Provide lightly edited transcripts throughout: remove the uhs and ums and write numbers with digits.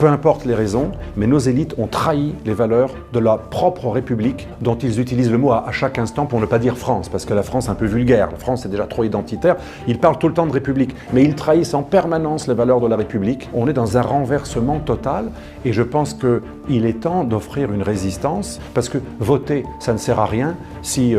Peu importe les raisons, mais nos élites ont trahi les valeurs de la propre République, dont ils utilisent le mot à chaque instant pour ne pas dire France, parce que la France est un peu vulgaire, la France est déjà trop identitaire, ils parlent tout le temps de République, mais ils trahissent en permanence les valeurs de la République. On est dans un renversement total, et je pense qu'il est temps d'offrir une résistance, parce que voter, ça ne sert à rien si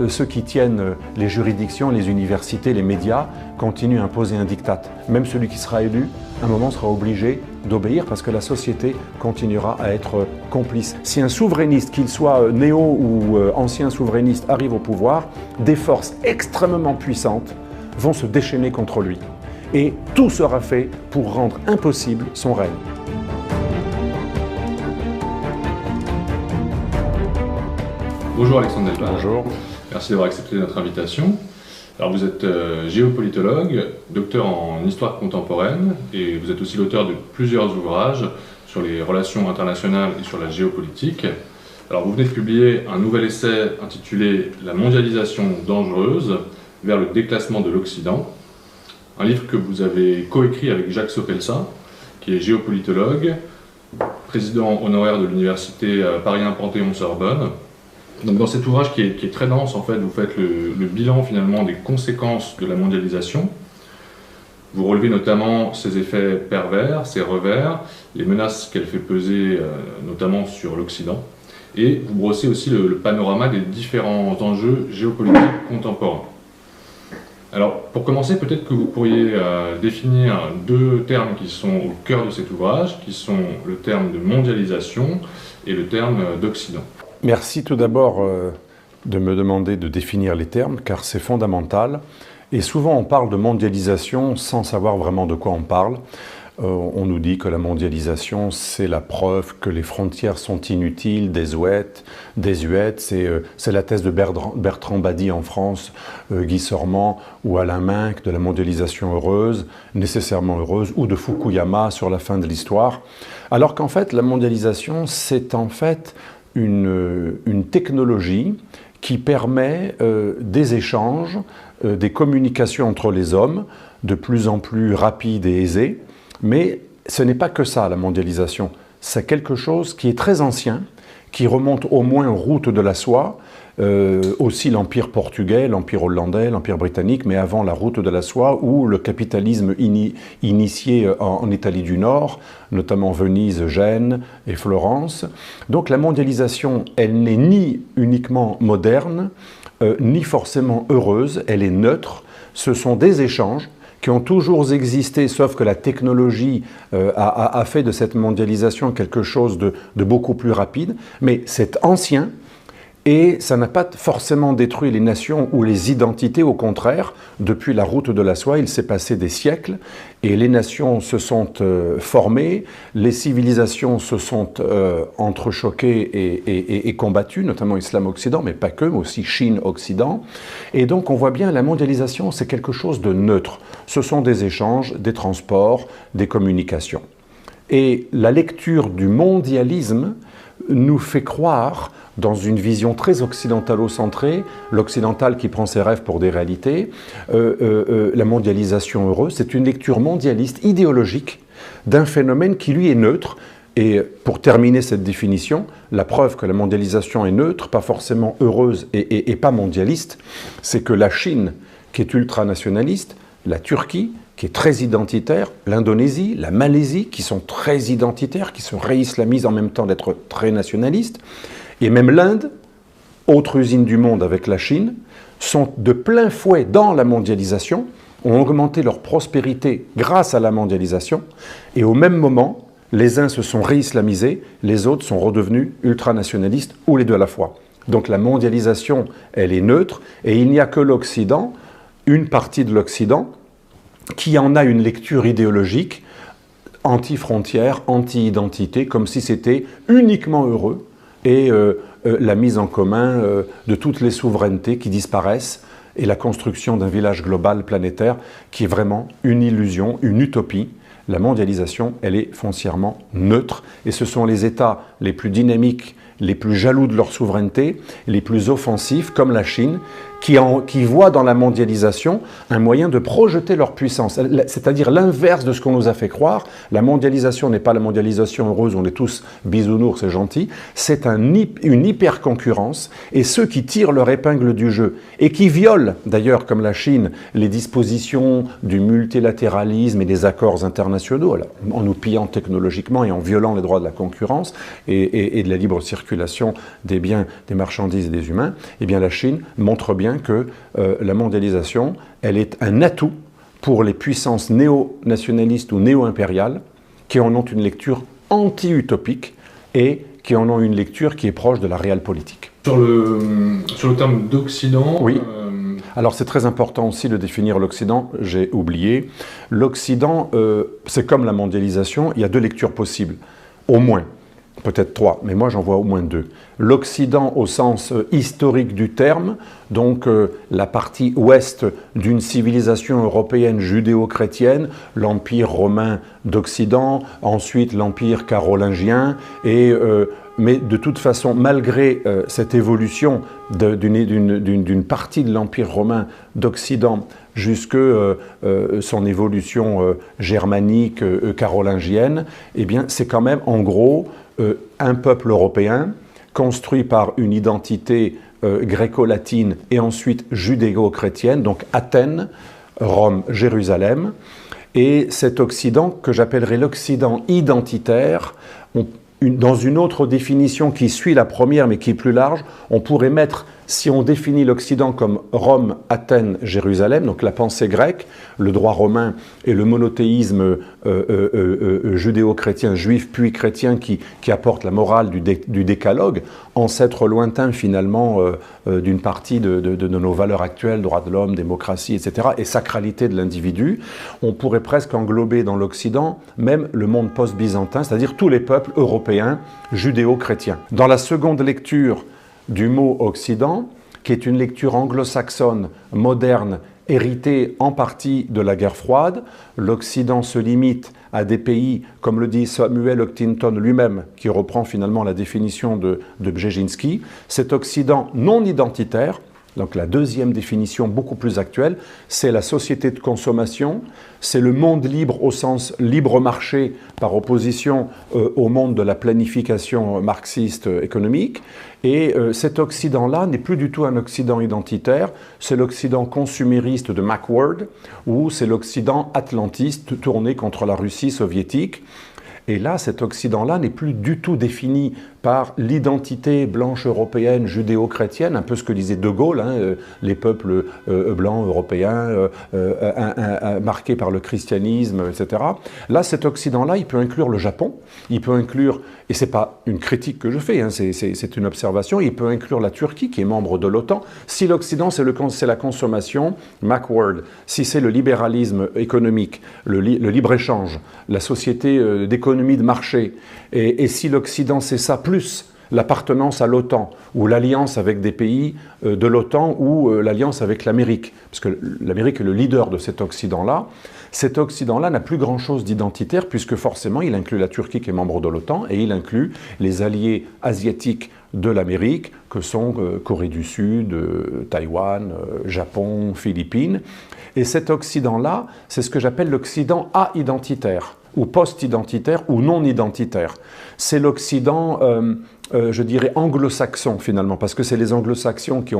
ceux qui tiennent les juridictions, les universités, les médias, continuent à imposer un diktat. Même celui qui sera élu, à un moment sera obligé d'obéir parce que la société continuera à être complice. Si un souverainiste, qu'il soit néo ou ancien souverainiste, arrive au pouvoir, des forces extrêmement puissantes vont se déchaîner contre lui. Et tout sera fait pour rendre impossible son règne. Bonjour Alexandre Delpar. Bonjour. Merci d'avoir accepté notre invitation. Alors vous êtes géopolitologue, docteur en histoire contemporaine et vous êtes aussi l'auteur de plusieurs ouvrages sur les relations internationales et sur la géopolitique. Alors vous venez de publier un nouvel essai intitulé « La mondialisation dangereuse vers le déclassement de l'Occident », un livre que vous avez coécrit avec Jacques Sopelsa, qui est géopolitologue, président honoraire de l'université Paris 1 Panthéon-Sorbonne. Donc dans cet ouvrage qui est très dense, en fait, vous faites le bilan finalement des conséquences de la mondialisation. Vous relevez notamment ses effets pervers, ses revers, les menaces qu'elle fait peser notamment sur l'Occident. Et vous brossez aussi le panorama des différents enjeux géopolitiques contemporains. Alors pour commencer, peut-être que vous pourriez définir deux termes qui sont au cœur de cet ouvrage, qui sont le terme de mondialisation et le terme d'Occident. Merci tout d'abord de me demander de définir les termes, car c'est fondamental. Et souvent, on parle de mondialisation sans savoir vraiment de quoi on parle. On nous dit que la mondialisation, c'est la preuve que les frontières sont inutiles, désuètes. C'est la thèse de Bertrand Badi en France, Guy Sormand ou Alain Minc de la mondialisation heureuse, nécessairement heureuse, ou de Fukuyama sur la fin de l'histoire. Alors qu'en fait, la mondialisation, c'est en fait une technologie qui permet des échanges, des communications entre les hommes de plus en plus rapides et aisées. Mais ce n'est pas que ça, la mondialisation. C'est quelque chose qui est très ancien, qui remonte au moins aux routes de la soie, aussi l'Empire portugais, l'Empire hollandais, l'Empire britannique, mais avant la route de la soie, ou le capitalisme initié en Italie du Nord, notamment Venise, Gênes et Florence. Donc la mondialisation, elle n'est ni uniquement moderne, ni forcément heureuse, elle est neutre. Ce sont des échanges qui ont toujours existé, sauf que la technologie a fait de cette mondialisation quelque chose de beaucoup plus rapide, mais c'est ancien. Et ça n'a pas forcément détruit les nations ou les identités, au contraire. Depuis la route de la soie, il s'est passé des siècles et les nations se sont formées, les civilisations se sont entrechoquées et combattues, notamment Islam-Occident, mais pas que, mais aussi Chine-Occident. Et donc on voit bien la mondialisation, c'est quelque chose de neutre. Ce sont des échanges, des transports, des communications. Et la lecture du mondialisme nous fait croire, dans une vision très occidentalo-centrée, l'occidental qui prend ses rêves pour des réalités, la mondialisation heureuse, c'est une lecture mondialiste, idéologique, d'un phénomène qui lui est neutre. Et pour terminer cette définition, la preuve que la mondialisation est neutre, pas forcément heureuse et pas mondialiste, c'est que la Chine, qui est ultranationaliste, la Turquie, qui est très identitaire, l'Indonésie, la Malaisie, qui sont très identitaires, qui se réislamisent en même temps d'être très nationalistes, et même l'Inde, autre usine du monde avec la Chine, sont de plein fouet dans la mondialisation, ont augmenté leur prospérité grâce à la mondialisation, et au même moment, les uns se sont réislamisés, les autres sont redevenus ultranationalistes, ou les deux à la fois. Donc la mondialisation, elle est neutre, et il n'y a que l'Occident, une partie de l'Occident, qui en a une lecture idéologique, anti-frontières, anti-identité, comme si c'était uniquement heureux, et la mise en commun de toutes les souverainetés qui disparaissent, et la construction d'un village global planétaire qui est vraiment une illusion, une utopie. La mondialisation, elle est foncièrement neutre, et ce sont les États les plus dynamiques, les plus jaloux de leur souveraineté, les plus offensifs, comme la Chine, qui voient dans la mondialisation un moyen de projeter leur puissance, c'est-à-dire l'inverse de ce qu'on nous a fait croire. La mondialisation n'est pas la mondialisation heureuse, on est tous bisounours, c'est gentil, c'est une hyper-concurrence, et ceux qui tirent leur épingle du jeu, et qui violent, d'ailleurs, comme la Chine, les dispositions du multilatéralisme et des accords internationaux, en nous pillant technologiquement et en violant les droits de la concurrence et de la libre circulation des biens, des marchandises et des humains, eh bien la Chine montre bien que la mondialisation, elle est un atout pour les puissances néo-nationalistes ou néo-impériales qui en ont une lecture anti-utopique et qui en ont une lecture qui est proche de la réelle politique. Sur le terme d'Occident... Oui. Alors c'est très important aussi de définir l'Occident, j'ai oublié. L'Occident, c'est comme la mondialisation, il y a 2 lectures possibles, au moins. Peut-être 3, mais moi j'en vois au moins 2. L'Occident au sens historique du terme, donc la partie ouest d'une civilisation européenne judéo-chrétienne, l'Empire romain d'Occident, ensuite l'Empire carolingien, mais de toute façon, malgré cette évolution d'une partie de l'Empire romain d'Occident jusque son évolution germanique, carolingienne, eh bien c'est quand même en gros un peuple européen construit par une identité gréco-latine et ensuite judéo-chrétienne, donc Athènes, Rome, Jérusalem, et cet Occident que j'appellerais l'Occident identitaire. Dans une autre définition qui suit la première mais qui est plus large, on pourrait mettre, si on définit l'Occident comme Rome, Athènes, Jérusalem, donc la pensée grecque, le droit romain et le monothéisme judéo-chrétien, juif puis chrétien qui apporte la morale du décalogue, ancêtre lointain finalement d'une partie de nos valeurs actuelles, droits de l'homme, démocratie, etc., et sacralité de l'individu, on pourrait presque englober dans l'Occident même le monde post-byzantin, c'est-à-dire tous les peuples européens judéo-chrétiens. Dans la seconde lecture du mot Occident, qui est une lecture anglo-saxonne, moderne, héritée en partie de la guerre froide, l'Occident se limite à des pays, comme le dit Samuel Huntington lui-même, qui reprend finalement la définition de Brzezinski, cet Occident non identitaire. Donc la deuxième définition, beaucoup plus actuelle, c'est la société de consommation, c'est le monde libre au sens libre marché par opposition au monde de la planification marxiste économique. Et cet Occident-là n'est plus du tout un Occident identitaire, c'est l'Occident consumériste de McWord, ou c'est l'Occident atlantiste tourné contre la Russie soviétique. Et là, cet Occident-là n'est plus du tout défini par l'identité blanche européenne, judéo-chrétienne, un peu ce que disait De Gaulle, les peuples blancs européens marqués par le christianisme, etc. Là, cet Occident-là, il peut inclure le Japon, il peut inclure, et ce n'est pas une critique que je fais, c'est une observation, il peut inclure la Turquie, qui est membre de l'OTAN. Si l'Occident, c'est la consommation, McWord, si c'est le libéralisme économique, le libre-échange, la société d'économie de marché, et si l'Occident, c'est ça, plus l'appartenance à l'OTAN, ou l'alliance avec des pays de l'OTAN, ou l'alliance avec l'Amérique, parce que l'Amérique est le leader de cet Occident-là. Cet Occident-là n'a plus grand-chose d'identitaire, puisque forcément, il inclut la Turquie qui est membre de l'OTAN, et il inclut les alliés asiatiques de l'Amérique, que sont Corée du Sud, Taïwan, Japon, Philippines. Et cet Occident-là, c'est ce que j'appelle l'Occident a-identitaire, ou post-identitaire, ou non-identitaire. C'est l'Occident, je dirais, anglo-saxon finalement, parce que c'est les anglo-saxons qui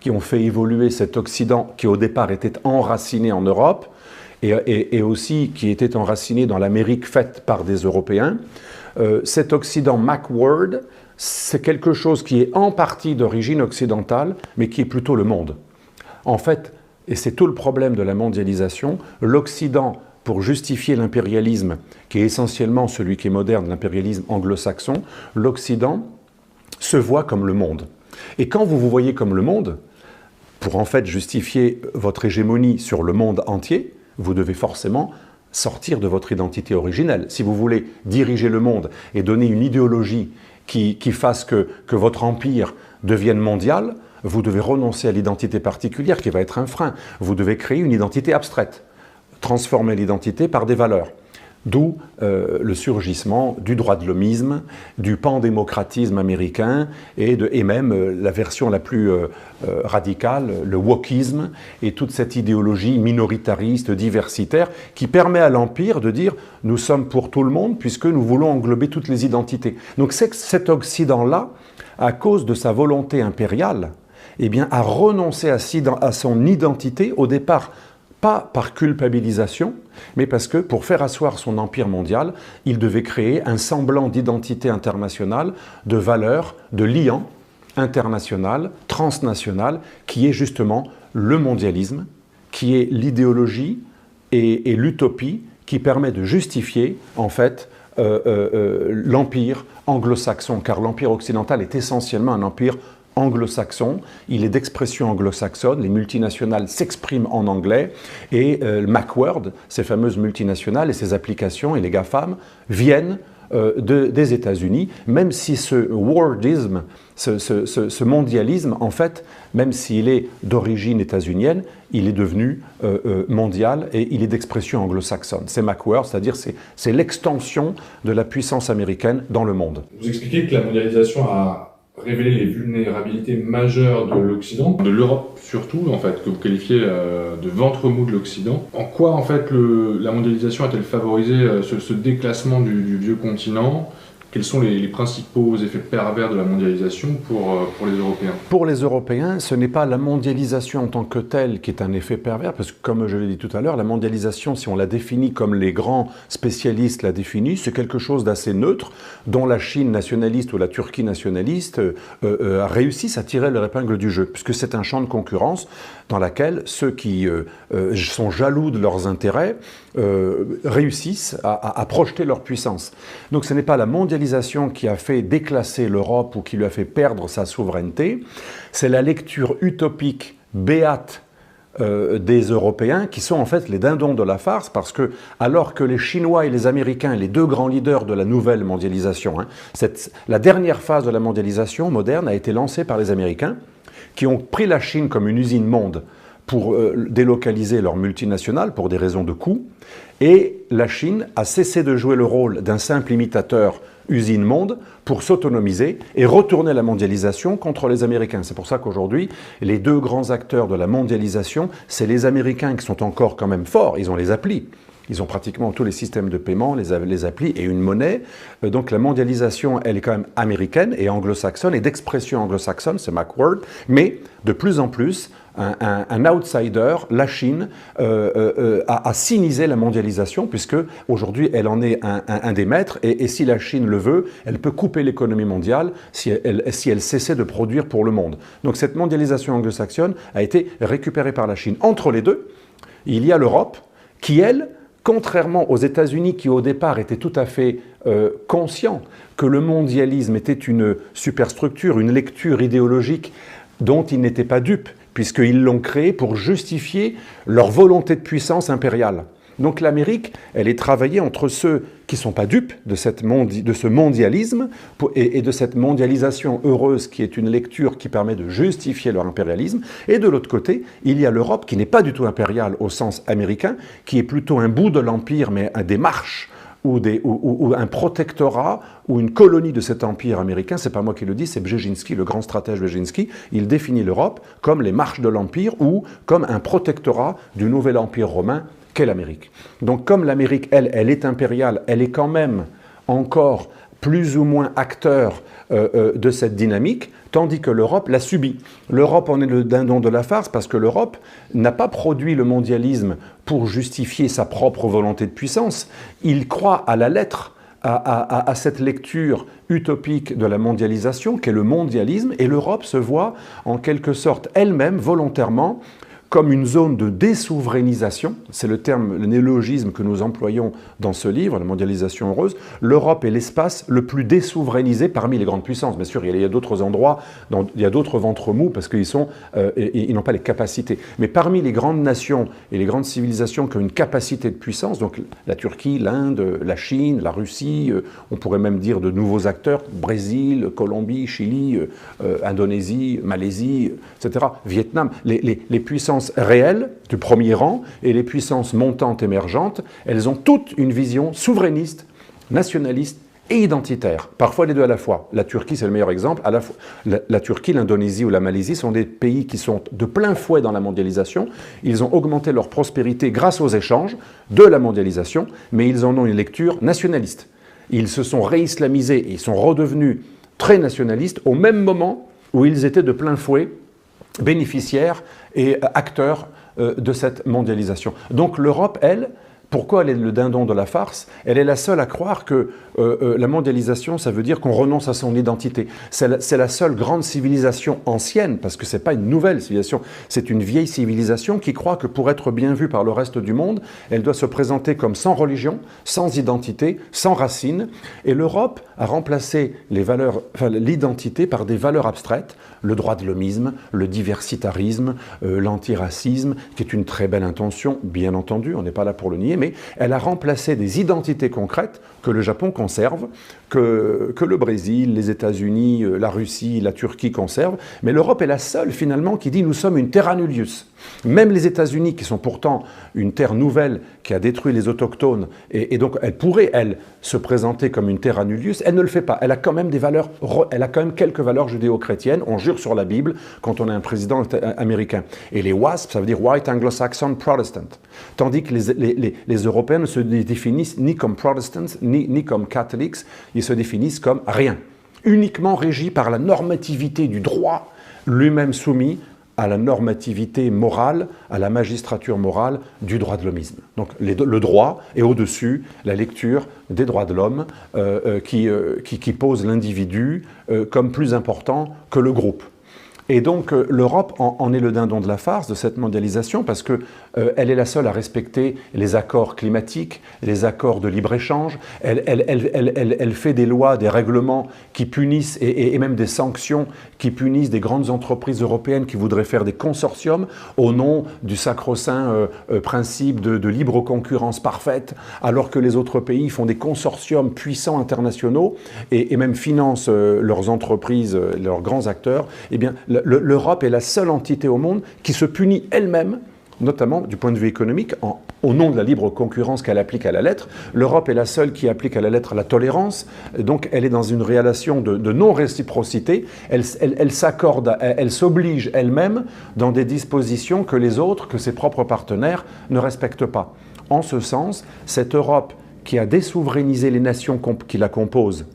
ont fait évoluer cet Occident qui au départ était enraciné en Europe, et aussi qui était enraciné dans l'Amérique faite par des Européens. Cet Occident McWord, c'est quelque chose qui est en partie d'origine occidentale, mais qui est plutôt le monde. En fait, et c'est tout le problème de la mondialisation, l'Occident, pour justifier l'impérialisme, qui est essentiellement celui qui est moderne, l'impérialisme anglo-saxon, l'Occident se voit comme le monde. Et quand vous vous voyez comme le monde, pour en fait justifier votre hégémonie sur le monde entier, vous devez forcément sortir de votre identité originelle. Si vous voulez diriger le monde et donner une idéologie qui fasse que votre empire devienne mondial, vous devez renoncer à l'identité particulière qui va être un frein. Vous devez créer une identité abstraite, transformer l'identité par des valeurs. D'où le surgissement du droit de l'hommisme, du pandémocratisme américain et même la version la plus radicale, le wokisme, et toute cette idéologie minoritariste, diversitaire, qui permet à l'Empire de dire « nous sommes pour tout le monde puisque nous voulons englober toutes les identités ». Donc c'est que cet Occident-là, à cause de sa volonté impériale, eh bien, a renoncé à son identité au départ, pas par culpabilisation, mais parce que pour faire asseoir son empire mondial, il devait créer un semblant d'identité internationale, de valeurs, de liant international, transnational, qui est justement le mondialisme, qui est l'idéologie et l'utopie qui permet de justifier, en fait, l'empire anglo-saxon, car l'empire occidental est essentiellement un empire anglo-saxon, il est d'expression anglo-saxonne, les multinationales s'expriment en anglais, et Macworld, ces fameuses multinationales et ces applications et les GAFAM viennent des États-Unis, même si ce worldisme, ce mondialisme, en fait, même s'il est d'origine états-unienne, il est devenu mondial et il est d'expression anglo-saxonne. C'est Macworld, c'est-à-dire c'est l'extension de la puissance américaine dans le monde. Vous expliquez que la mondialisation a révéler les vulnérabilités majeures de l'Occident, de l'Europe surtout, en fait, que vous qualifiez de ventre mou de l'Occident. En quoi, en fait, la mondialisation a-t-elle favorisé ce déclassement du vieux continent ? Quels sont les principaux effets pervers de la mondialisation pour les Européens ? Pour les Européens, ce n'est pas la mondialisation en tant que telle qui est un effet pervers, parce que comme je l'ai dit tout à l'heure, la mondialisation, si on la définit comme les grands spécialistes la définissent, c'est quelque chose d'assez neutre, dont la Chine nationaliste ou la Turquie nationaliste réussissent à tirer leur épingle du jeu, puisque c'est un champ de concurrence dans lequel ceux qui sont jaloux de leurs intérêts réussissent à projeter leur puissance. Donc ce n'est pas la mondialisation qui a fait déclasser l'Europe ou qui lui a fait perdre sa souveraineté, c'est la lecture utopique, béate des Européens qui sont en fait les dindons de la farce, parce que alors que les Chinois et les Américains, les deux grands leaders de la nouvelle mondialisation, la dernière phase de la mondialisation moderne a été lancée par les Américains, qui ont pris la Chine comme une usine monde pour délocaliser leurs multinationales pour des raisons de coût, et la Chine a cessé de jouer le rôle d'un simple imitateur usine monde pour s'autonomiser et retourner la mondialisation contre les Américains. C'est pour ça qu'aujourd'hui, les deux grands acteurs de la mondialisation, c'est les Américains qui sont encore quand même forts, ils ont les applis. Ils ont pratiquement tous les systèmes de paiement, les applis et une monnaie. Donc la mondialisation, elle est quand même américaine et anglo-saxonne, et d'expression anglo-saxonne, c'est Macworld, mais de plus en plus, un outsider, la Chine, a sinisé la mondialisation, puisque aujourd'hui elle en est un des maîtres, et si la Chine le veut, elle peut couper l'économie mondiale si elle cessait de produire pour le monde. Donc cette mondialisation anglo-saxonne a été récupérée par la Chine. Entre les deux, il y a l'Europe qui, elle, contrairement aux États-Unis qui au départ étaient tout à fait conscients que le mondialisme était une superstructure, une lecture idéologique dont ils n'étaient pas dupes, puisqu'ils l'ont créée pour justifier leur volonté de puissance impériale. Donc l'Amérique, elle est travaillée entre ceux qui ne sont pas dupes de ce mondialisme et de cette mondialisation heureuse qui est une lecture qui permet de justifier leur impérialisme. Et de l'autre côté, il y a l'Europe qui n'est pas du tout impériale au sens américain, qui est plutôt un bout de l'empire, mais des marches ou un protectorat ou une colonie de cet empire américain. C'est pas moi qui le dis, c'est Brzezinski, le grand stratège Brzezinski. Il définit l'Europe comme les marches de l'empire ou comme un protectorat du nouvel empire romain qu'est l'Amérique. Donc comme l'Amérique, elle est impériale, elle est quand même encore plus ou moins acteur de cette dynamique, tandis que l'Europe l'a subi. L'Europe en est le dindon de la farce parce que l'Europe n'a pas produit le mondialisme pour justifier sa propre volonté de puissance. Il croit à la lettre à cette lecture utopique de la mondialisation qu'est le mondialisme, et l'Europe se voit en quelque sorte elle-même volontairement comme une zone de désouverainisation, c'est le terme, le néologisme que nous employons dans ce livre, la mondialisation heureuse. L'Europe est l'espace le plus désouverainisé parmi les grandes puissances. Bien sûr, il y a d'autres endroits, il y a d'autres ventres mous parce qu'ils n'ont pas les capacités. Mais parmi les grandes nations et les grandes civilisations qui ont une capacité de puissance, donc la Turquie, l'Inde, la Chine, la Russie, on pourrait même dire de nouveaux acteurs, Brésil, Colombie, Chili, Indonésie, Malaisie, etc., Vietnam, les puissances puissances réelles du premier rang et les puissances montantes émergentes, elles ont toutes une vision souverainiste, nationaliste et identitaire. Parfois les deux à la fois. La Turquie, c'est le meilleur exemple. À la fois, la Turquie, l'Indonésie ou la Malaisie sont des pays qui sont de plein fouet dans la mondialisation. Ils ont augmenté leur prospérité grâce aux échanges de la mondialisation, mais ils en ont une lecture nationaliste. Ils se sont réislamisés et ils sont redevenus très nationalistes au même moment où ils étaient de plein fouet bénéficiaires et acteurs de cette mondialisation. Donc l'Europe, elle, pourquoi elle est le dindon de la farce? Elle est la seule à croire que la mondialisation, ça veut dire qu'on renonce à son identité. C'est la seule grande civilisation ancienne, parce que ce n'est pas une nouvelle civilisation, c'est une vieille civilisation qui croit que pour être bien vue par le reste du monde, elle doit se présenter comme sans religion, sans identité, sans racines. Et l'Europe a remplacé l'identité par des valeurs abstraites, le droit de l'homisme, le diversitarisme, l'antiracisme, qui est une très belle intention, bien entendu, on n'est pas là pour le nier, mais elle a remplacé des identités concrètes que le Japon conserve, que le Brésil, les États-Unis, la Russie, la Turquie conservent, mais l'Europe est la seule finalement qui dit « nous sommes une terra nullius ». Même les États-Unis, qui sont pourtant une terre nouvelle qui a détruit les autochtones, et donc elle pourrait, elle, se présenter comme une terra nullius, elle ne le fait pas. Elle a quand même des valeurs, elle a quand même quelques valeurs judéo-chrétiennes. On jure sur la Bible quand on a un président américain. Et les WASP, ça veut dire White Anglo-Saxon Protestant. Tandis que les Européens ne se définissent ni comme Protestants, ni comme Catholics, ils se définissent comme rien. Uniquement régis par la normativité du droit, lui-même soumis à la normativité morale, à la magistrature morale du droit de l'homisme. Donc le droit est au-dessus, la lecture des droits de l'homme qui pose l'individu comme plus important que le groupe. Et donc l'Europe en est le dindon de la farce de cette mondialisation parce qu'elle est la seule à respecter les accords climatiques, les accords de libre-échange. Elle fait des lois, des règlements qui punissent et même des sanctions qui punissent des grandes entreprises européennes qui voudraient faire des consortiums au nom du sacro-saint principe de libre concurrence parfaite, alors que les autres pays font des consortiums puissants internationaux et même financent leurs entreprises, leurs grands acteurs. Eh bien, l'Europe est la seule entité au monde qui se punit elle-même, notamment du point de vue économique, au nom de la libre concurrence qu'elle applique à la lettre. L'Europe est la seule qui applique à la lettre la tolérance, donc elle est dans une relation de non-réciprocité, elle s'accorde, elle s'oblige elle-même dans des dispositions que les autres, que ses propres partenaires ne respectent pas. En ce sens, cette Europe qui a désouverainisé les nations qui la composent,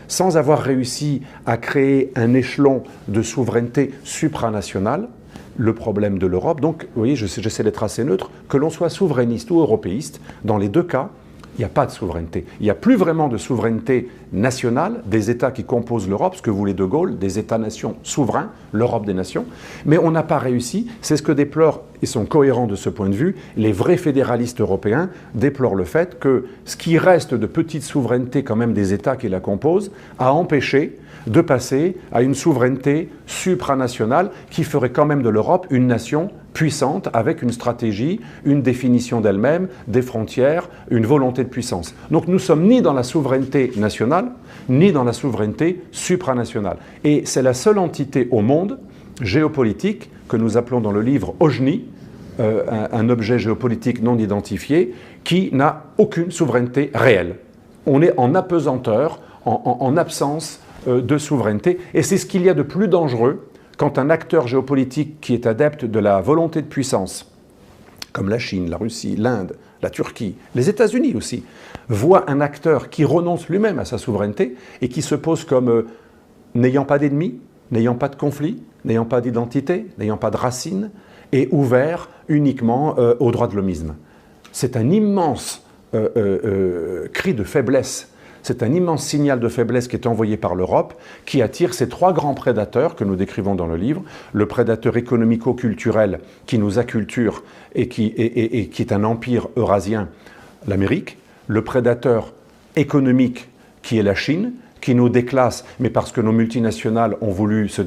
sans avoir réussi à créer un échelon de souveraineté supranationale, le problème de l'Europe, donc, vous voyez, j'essaie d'être assez neutre, que l'on soit souverainiste ou européiste, dans les deux cas, il n'y a pas de souveraineté. Il n'y a plus vraiment de souveraineté nationale des États qui composent l'Europe, ce que voulait De Gaulle, des États-nations souverains, l'Europe des nations, mais on n'a pas réussi, c'est ce que déplorent, et sont cohérents de ce point de vue, les vrais fédéralistes européens déplorent le fait que ce qui reste de petite souveraineté quand même des États qui la composent a empêché de passer à une souveraineté supranationale qui ferait quand même de l'Europe une nation puissante avec une stratégie, une définition d'elle-même, des frontières, une volonté de puissance. Donc nous ne sommes ni dans la souveraineté nationale, ni dans la souveraineté supranationale. Et c'est la seule entité au monde géopolitique que nous appelons dans le livre OJNI, un objet géopolitique non identifié, qui n'a aucune souveraineté réelle. On est en apesanteur, en absence de souveraineté, et c'est ce qu'il y a de plus dangereux quand un acteur géopolitique qui est adepte de la volonté de puissance, comme la Chine, la Russie, l'Inde, la Turquie, les États-Unis aussi, voit un acteur qui renonce lui-même à sa souveraineté et qui se pose comme n'ayant pas d'ennemis, n'ayant pas de conflit, n'ayant pas d'identité, n'ayant pas de racines, et ouvert uniquement au droit de l'homisme. C'est un immense cri de faiblesse. C'est un immense signal de faiblesse qui est envoyé par l'Europe, qui attire ces trois grands prédateurs que nous décrivons dans le livre. Le prédateur économico-culturel qui nous acculture et qui est un empire eurasien, l'Amérique. Le prédateur économique qui est la Chine, qui nous déclasse, mais parce que nos multinationales ont voulu se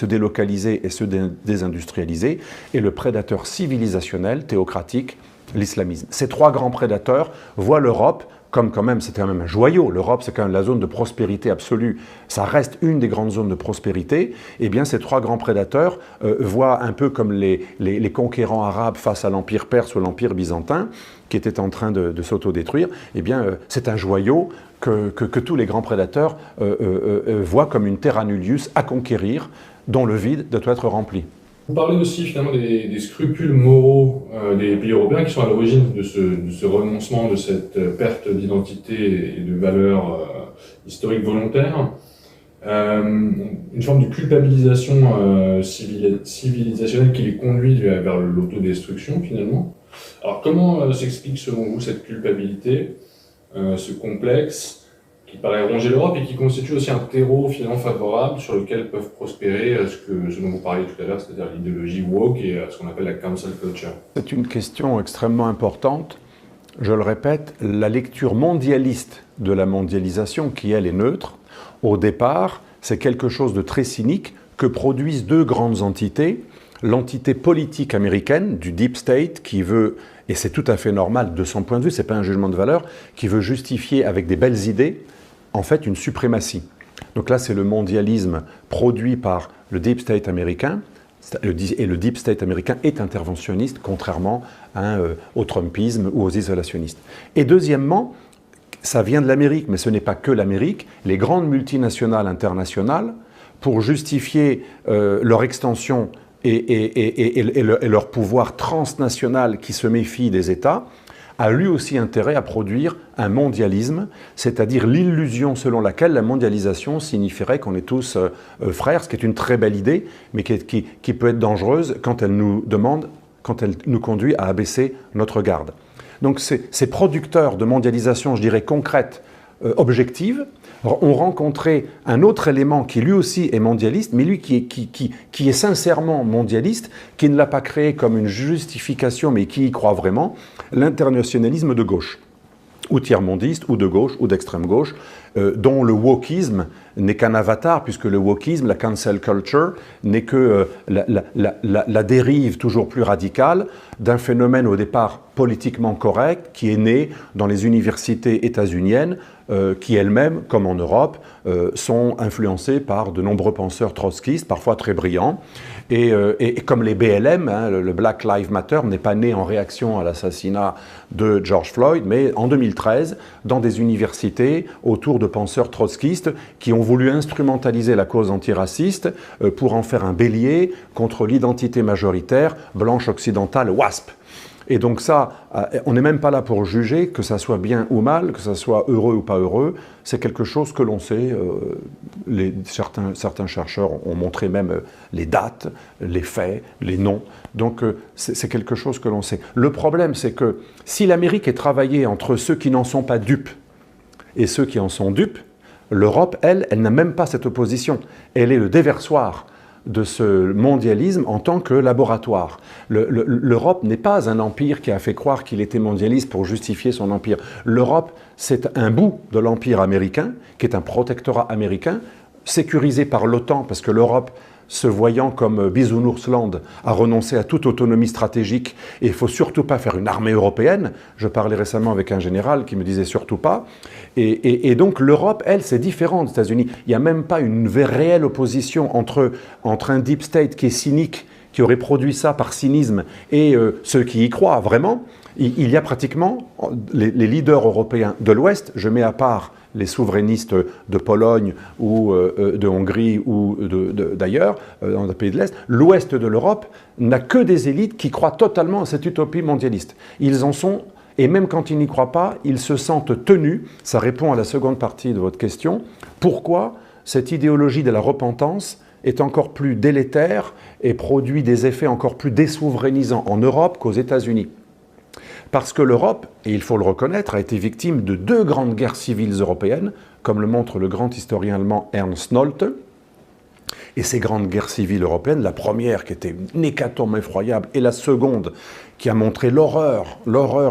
délocaliser et se désindustrialiser. Et le prédateur civilisationnel, théocratique, l'islamisme. Ces trois grands prédateurs voient l'Europe comme quand même, c'était quand même un joyau, l'Europe c'est quand même la zone de prospérité absolue, ça reste une des grandes zones de prospérité, eh bien ces trois grands prédateurs voient un peu comme les conquérants arabes face à l'Empire perse ou l'Empire byzantin, qui était en train de s'autodétruire, eh bien c'est un joyau que tous les grands prédateurs voient comme une terra nullius à conquérir, dont le vide doit être rempli. Vous parlez aussi finalement des scrupules moraux des pays européens qui sont à l'origine de ce renoncement, de cette perte d'identité et de valeurs historiques volontaires. Une forme de culpabilisation civilisationnelle qui les conduit vers l'autodestruction finalement. Alors comment s'explique selon vous cette culpabilité, ce complexe qui paraît ronger l'Europe et qui constitue aussi un terreau finalement favorable sur lequel peuvent prospérer ce dont vous parliez tout à l'heure, c'est-à-dire l'idéologie woke et ce qu'on appelle la cancel culture? C'est une question extrêmement importante. Je le répète, la lecture mondialiste de la mondialisation, qui elle est neutre, au départ, c'est quelque chose de très cynique que produisent deux grandes entités. L'entité politique américaine, du Deep State, qui veut, et c'est tout à fait normal de son point de vue, ce n'est pas un jugement de valeur, qui veut justifier avec des belles idées, en fait, une suprématie. Donc là, c'est le mondialisme produit par le Deep State américain, et le Deep State américain est interventionniste, contrairement au Trumpisme ou aux isolationnistes. Et deuxièmement, ça vient de l'Amérique, mais ce n'est pas que l'Amérique, les grandes multinationales internationales, pour justifier leur extension et leur pouvoir transnational qui se méfie des États, a lui aussi intérêt à produire un mondialisme, c'est-à-dire l'illusion selon laquelle la mondialisation signifierait qu'on est tous frères, ce qui est une très belle idée, mais qui peut être dangereuse quand elle nous conduit à abaisser notre garde. Donc ces producteurs de mondialisation, je dirais, concrète, objective, ont rencontré un autre élément qui lui aussi est mondialiste, mais lui qui est sincèrement mondialiste, qui ne l'a pas créé comme une justification, mais qui y croit vraiment, l'internationalisme de gauche, ou tiers-mondiste, ou de gauche, ou d'extrême gauche, dont le wokisme n'est qu'un avatar, puisque le wokisme, la cancel culture, n'est que la dérive toujours plus radicale d'un phénomène au départ politiquement correct, qui est né dans les universités états-uniennes, qui elles-mêmes, comme en Europe, sont influencées par de nombreux penseurs trotskistes, parfois très brillants. Et comme les BLM, le Black Lives Matter n'est pas né en réaction à l'assassinat de George Floyd, mais en 2013, dans des universités, autour de penseurs trotskistes qui ont voulu instrumentaliser la cause antiraciste pour en faire un bélier contre l'identité majoritaire blanche occidentale WASP. Et donc ça, on n'est même pas là pour juger que ça soit bien ou mal, que ça soit heureux ou pas heureux. C'est quelque chose que l'on sait. Certains chercheurs ont montré même les dates, les faits, les noms. Donc c'est quelque chose que l'on sait. Le problème, c'est que si l'Amérique est travaillée entre ceux qui n'en sont pas dupes et ceux qui en sont dupes, l'Europe, elle n'a même pas cette opposition. Elle est le déversoir de ce mondialisme en tant que laboratoire. L'Europe n'est pas un empire qui a fait croire qu'il était mondialiste pour justifier son empire. L'Europe, c'est un bout de l'empire américain, qui est un protectorat américain, sécurisé par l'OTAN, parce que l'Europe, se voyant comme Bisounoursland, a renoncé à toute autonomie stratégique, et il ne faut surtout pas faire une armée européenne. Je parlais récemment avec un général qui me disait surtout pas. Et donc l'Europe, elle, c'est différent des États-Unis. Il n'y a même pas une réelle opposition entre un deep state qui est cynique, qui aurait produit ça par cynisme, et ceux qui y croient vraiment. Il y a pratiquement les leaders européens de l'Ouest, je mets à part les souverainistes de Pologne ou de Hongrie ou d'ailleurs, dans les pays de l'Est, l'Ouest de l'Europe n'a que des élites qui croient totalement à cette utopie mondialiste. Ils en sont, et même quand ils n'y croient pas, ils se sentent tenus, ça répond à la seconde partie de votre question, pourquoi cette idéologie de la repentance est encore plus délétère et produit des effets encore plus désouverainisants en Europe qu'aux États-Unis. Parce que l'Europe, et il faut le reconnaître, a été victime de deux grandes guerres civiles européennes, comme le montre le grand historien allemand Ernst Nolte. Et ces grandes guerres civiles européennes, la première qui était une hécatombe effroyable, et la seconde qui a montré l'horreur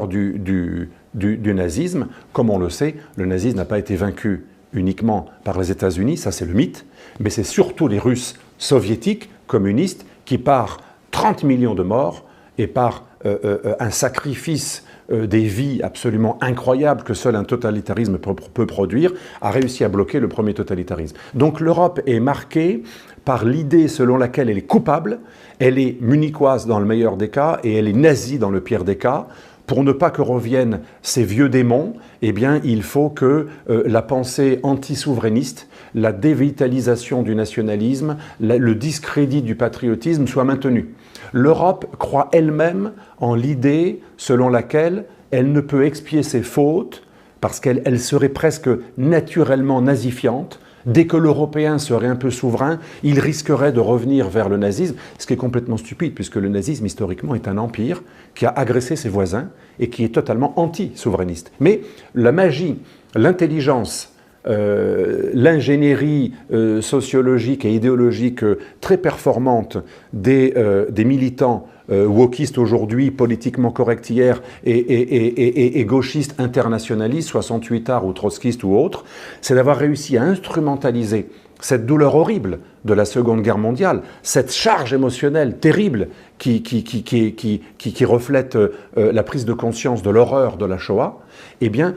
du nazisme, comme on le sait, le nazisme n'a pas été vaincu uniquement par les États-Unis, ça c'est le mythe, mais c'est surtout les Russes soviétiques, communistes, qui par 30 millions de morts et par un sacrifice des vies absolument incroyables que seul un totalitarisme peut produire, a réussi à bloquer le premier totalitarisme. Donc l'Europe est marquée par l'idée selon laquelle elle est coupable, elle est munichoise dans le meilleur des cas et elle est nazie dans le pire des cas. Pour ne pas que reviennent ces vieux démons, eh bien, il faut que la pensée anti-souverainiste, la dévitalisation du nationalisme, le discrédit du patriotisme soient maintenus. L'Europe croit elle-même en l'idée selon laquelle elle ne peut expier ses fautes parce qu'elle serait presque naturellement nazifiante. Dès que l'Européen serait un peu souverain, il risquerait de revenir vers le nazisme, ce qui est complètement stupide, puisque le nazisme, historiquement, est un empire qui a agressé ses voisins et qui est totalement anti-souverainiste. Mais la magie, l'intelligence, l'ingénierie sociologique et idéologique très performante des militants wokistes aujourd'hui, politiquement corrects hier et gauchistes internationalistes, 68ards ou trotskistes ou autres, c'est d'avoir réussi à instrumentaliser cette douleur horrible de la Seconde Guerre mondiale, cette charge émotionnelle terrible qui reflète la prise de conscience de l'horreur de la Shoah, eh bien,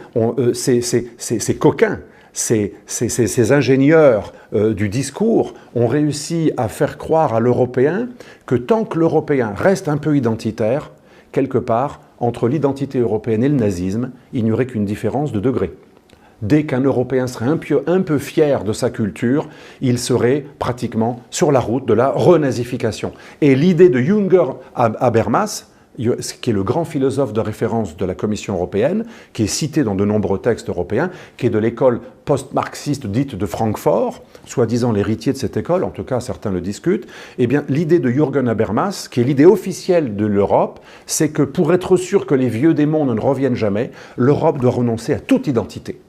ces coquins, ces ingénieurs du discours ont réussi à faire croire à l'Européen que tant que l'Européen reste un peu identitaire, quelque part, entre l'identité européenne et le nazisme, il n'y aurait qu'une différence de degré. Dès qu'un Européen serait un peu fier de sa culture, il serait pratiquement sur la route de la renazification. Et l'idée de Jürgen Habermas, qui est le grand philosophe de référence de la Commission européenne, qui est cité dans de nombreux textes européens, qui est de l'école post-marxiste dite de Francfort, soi-disant l'héritier de cette école, en tout cas certains le discutent, eh bien l'idée de Jürgen Habermas, qui est l'idée officielle de l'Europe, c'est que pour être sûr que les vieux démons ne reviennent jamais, l'Europe doit renoncer à toute identité.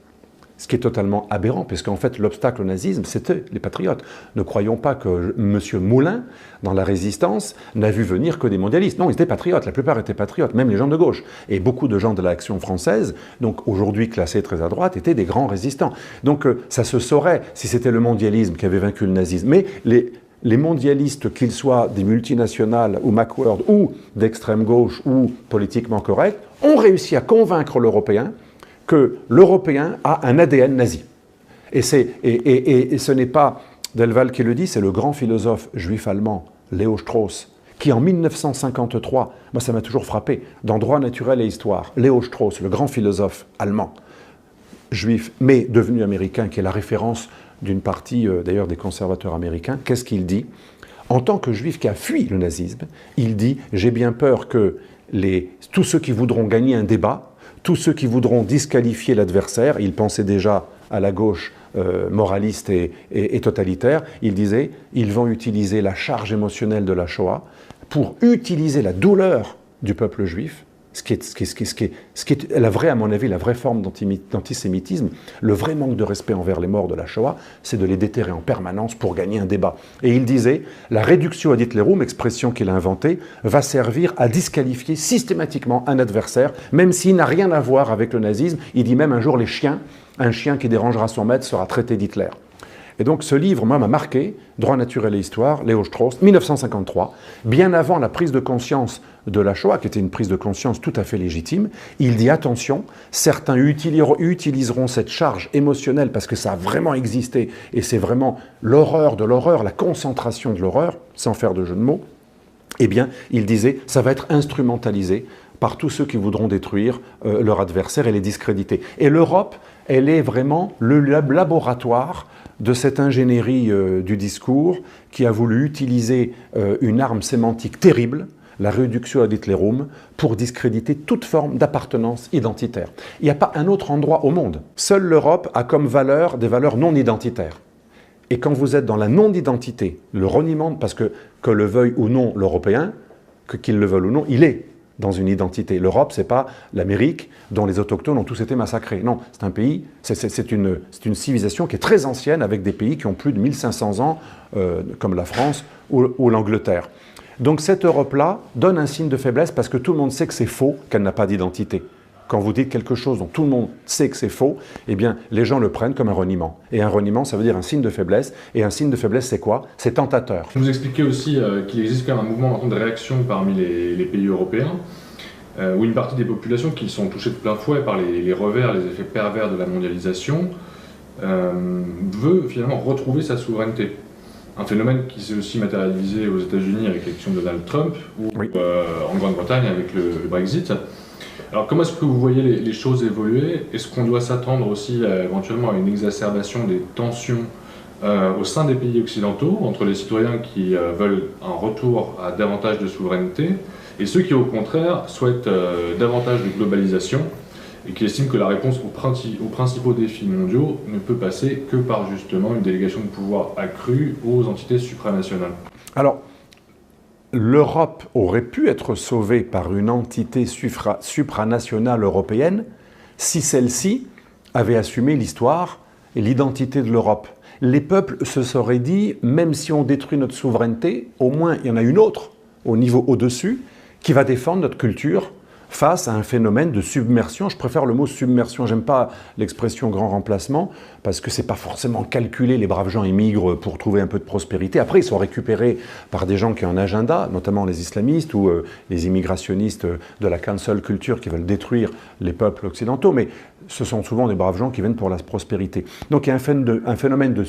Ce qui est totalement aberrant, puisqu'en fait, l'obstacle au nazisme, c'était les patriotes. Ne croyons pas que M. Moulin, dans la Résistance, n'a vu venir que des mondialistes. Non, ils étaient patriotes, la plupart étaient patriotes, même les gens de gauche. Et beaucoup de gens de l'Action française, donc aujourd'hui classés très à droite, étaient des grands résistants. Donc ça se saurait si c'était le mondialisme qui avait vaincu le nazisme. Mais les mondialistes, qu'ils soient des multinationales ou McWorld, ou d'extrême gauche, ou politiquement corrects, ont réussi à convaincre l'Européen que l'Européen a un ADN nazi. Et ce n'est pas Delval qui le dit, c'est le grand philosophe juif allemand, Léo Strauss, qui en 1953, moi ça m'a toujours frappé, dans Droit naturel et histoire, Léo Strauss, le grand philosophe allemand, juif, mais devenu américain, qui est la référence d'une partie d'ailleurs des conservateurs américains, qu'est-ce qu'il dit? En tant que juif qui a fui le nazisme, il dit « J'ai bien peur que tous ceux qui voudront gagner un débat, tous ceux qui voudront disqualifier l'adversaire », il pensait déjà à la gauche moraliste et totalitaire, il disait « Ils vont utiliser la charge émotionnelle de la Shoah pour utiliser la douleur du peuple juif », ce qui est la vraie, à mon avis, la vraie forme d'antisémitisme, le vrai manque de respect envers les morts de la Shoah, c'est de les déterrer en permanence pour gagner un débat. Et il disait, la réductio ad Hitlerum, expression qu'il a inventée, va servir à disqualifier systématiquement un adversaire, même s'il n'a rien à voir avec le nazisme. Il dit même un jour, un chien qui dérangera son maître sera traité d'Hitler. Et donc ce livre, moi, m'a marqué, Droit naturel et histoire, Léo Strauss, 1953, bien avant la prise de conscience de la Shoah, qui était une prise de conscience tout à fait légitime, il dit attention, certains utiliseront cette charge émotionnelle parce que ça a vraiment existé et c'est vraiment l'horreur de l'horreur, la concentration de l'horreur, sans faire de jeu de mots. Eh bien, il disait, ça va être instrumentalisé par tous ceux qui voudront détruire leur adversaire et les discréditer. Et l'Europe, elle est vraiment le laboratoire de cette ingénierie du discours qui a voulu utiliser une arme sémantique terrible, la réductio ad Hitlerum, pour discréditer toute forme d'appartenance identitaire. Il n'y a pas un autre endroit au monde. Seule l'Europe a comme valeur des valeurs non identitaires. Et quand vous êtes dans la non-identité, le reniement, parce que le veuille ou non l'Européen, qu'il le veuille ou non, il est dans une identité. L'Europe, ce n'est pas l'Amérique dont les autochtones ont tous été massacrés. Non, c'est un pays, c'est une civilisation qui est très ancienne avec des pays qui ont plus de 1500 ans, comme la France ou l'Angleterre. Donc cette Europe-là donne un signe de faiblesse parce que tout le monde sait que c'est faux, qu'elle n'a pas d'identité. quand vous dites quelque chose dont tout le monde sait que c'est faux, eh bien, les gens le prennent comme un reniement. Et un reniement, ça veut dire un signe de faiblesse. Et un signe de faiblesse, c'est quoi? C'est tentateur. Vous expliquez aussi qu'il existe quand même un mouvement de réaction parmi les pays européens, où une partie des populations qui sont touchées de plein fouet par les revers, les effets pervers de la mondialisation, veut finalement retrouver sa souveraineté. Un phénomène qui s'est aussi matérialisé aux États-Unis avec l'élection de Donald Trump, ou en Grande-Bretagne avec le Brexit. Alors comment est-ce que vous voyez les choses évoluer? Est-ce qu'on doit s'attendre aussi éventuellement à une exacerbation des tensions au sein des pays occidentaux, entre les citoyens qui veulent un retour à davantage de souveraineté, et ceux qui au contraire souhaitent davantage de globalisation, et qui estiment que la réponse aux principaux défis mondiaux ne peut passer que par justement une délégation de pouvoir accrue aux entités supranationales? Alors, l'Europe aurait pu être sauvée par une entité supranationale européenne si celle-ci avait assumé l'histoire et l'identité de l'Europe. Les peuples se seraient dit, même si on détruit notre souveraineté, au moins il y en a une autre, au niveau au-dessus, qui va défendre notre culture face à un phénomène de submersion. Je préfère le mot submersion, j'aime pas l'expression grand remplacement, parce que c'est pas forcément calculé, les braves gens émigrent pour trouver un peu de prospérité. Après, ils sont récupérés par des gens qui ont un agenda, notamment les islamistes ou les immigrationnistes de la cancel culture qui veulent détruire les peuples occidentaux, mais ce sont souvent des braves gens qui viennent pour la prospérité. Donc il y a un phénomène de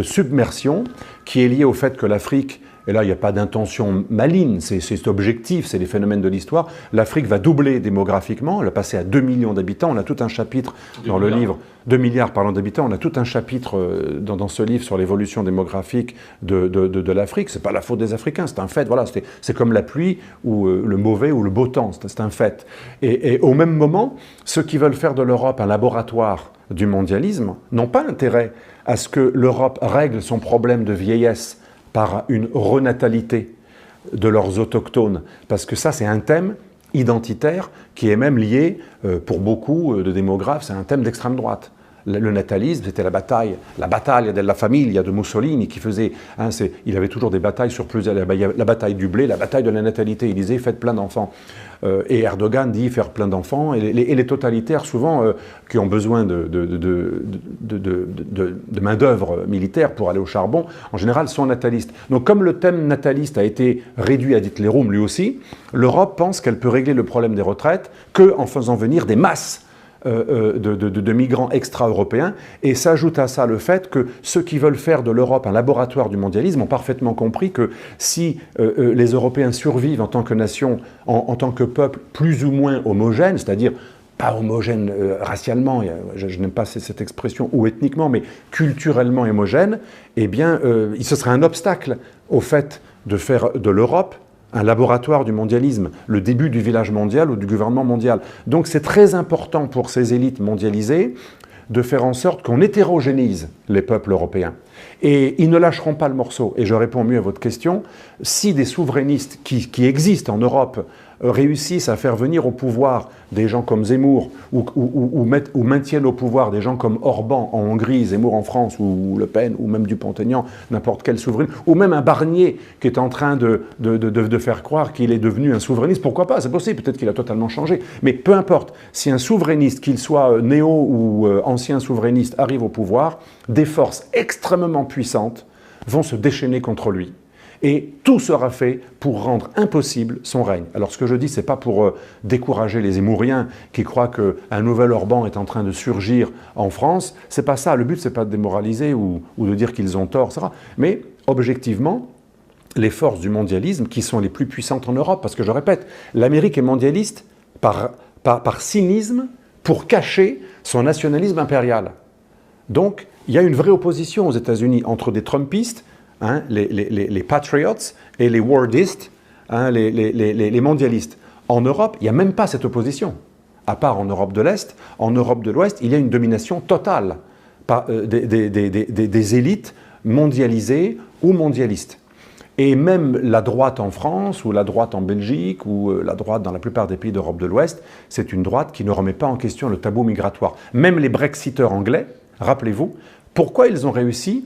submersion qui est lié au fait que l'Afrique, et là il n'y a pas d'intention maligne, c'est objectif, c'est les phénomènes de l'histoire, l'Afrique va doubler démographiquement, elle va passer à 2 millions d'habitants, on a tout un chapitre dans le livre, 2 milliards d'habitants, on a tout un chapitre dans ce livre sur l'évolution démographique de l'Afrique. C'est pas la faute des Africains, c'est un fait, voilà, c'est comme la pluie ou le mauvais ou le beau temps, c'est un fait. Et au même moment, ceux qui veulent faire de l'Europe un laboratoire du mondialisme n'ont pas intérêt à ce que l'Europe règle son problème de vieillesse par une renatalité de leurs autochtones, parce que ça c'est un thème identitaire qui est même lié, pour beaucoup de démographes, c'est un thème d'extrême droite. Le natalisme, c'était la bataille della famiglia de Mussolini qui faisait, il avait toujours des batailles sur la bataille du blé, la bataille de la natalité, il disait faites plein d'enfants. Et Erdogan dit faire plein d'enfants, et les totalitaires souvent qui ont besoin de main-d'œuvre militaire pour aller au charbon, en général sont natalistes. Donc comme le thème nataliste a été réduit à Hitlerum lui aussi, l'Europe pense qu'elle peut régler le problème des retraites qu'en faisant venir des masses de migrants extra-européens, et s'ajoute à ça le fait que ceux qui veulent faire de l'Europe un laboratoire du mondialisme ont parfaitement compris que si les Européens survivent en tant que nation, en tant que peuple plus ou moins homogène, c'est-à-dire pas homogène racialement, je n'aime pas cette expression, ou ethniquement, mais culturellement homogène, eh bien, ce serait un obstacle au fait de faire de l'Europe un laboratoire du mondialisme, le début du village mondial ou du gouvernement mondial. Donc c'est très important pour ces élites mondialisées de faire en sorte qu'on hétérogénise les peuples européens. Et ils ne lâcheront pas le morceau. Et je réponds mieux à votre question, si des souverainistes qui existent en Europe réussissent à faire venir au pouvoir des gens comme Zemmour ou maintiennent au pouvoir des gens comme Orban en Hongrie, Zemmour en France ou Le Pen ou même Dupont-Aignan, n'importe quel souverain, ou même un Barnier qui est en train de faire croire qu'il est devenu un souverainiste, pourquoi pas, c'est possible, peut-être qu'il a totalement changé, mais peu importe, si un souverainiste, qu'il soit néo ou ancien souverainiste, arrive au pouvoir, des forces extrêmement puissantes vont se déchaîner contre lui. Et tout sera fait pour rendre impossible son règne. Alors ce que je dis, ce n'est pas pour décourager les Zemmouriens qui croient qu'un nouvel Orban est en train de surgir en France. Ce n'est pas ça. Le but, ce n'est pas de démoraliser ou de dire qu'ils ont tort, etc. Mais objectivement, les forces du mondialisme qui sont les plus puissantes en Europe, parce que je répète, l'Amérique est mondialiste par cynisme pour cacher son nationalisme impérial. Donc, il y a une vraie opposition aux États-Unis entre des Trumpistes, hein, les patriots, et les wardistes, hein, les mondialistes. En Europe, il n'y a même pas cette opposition. À part en Europe de l'Est, en Europe de l'Ouest, il y a une domination totale des élites mondialisées ou mondialistes. Et même la droite en France, ou la droite en Belgique, ou la droite dans la plupart des pays d'Europe de l'Ouest, c'est une droite qui ne remet pas en question le tabou migratoire. Même les Brexiteurs anglais, rappelez-vous, pourquoi ils ont réussi,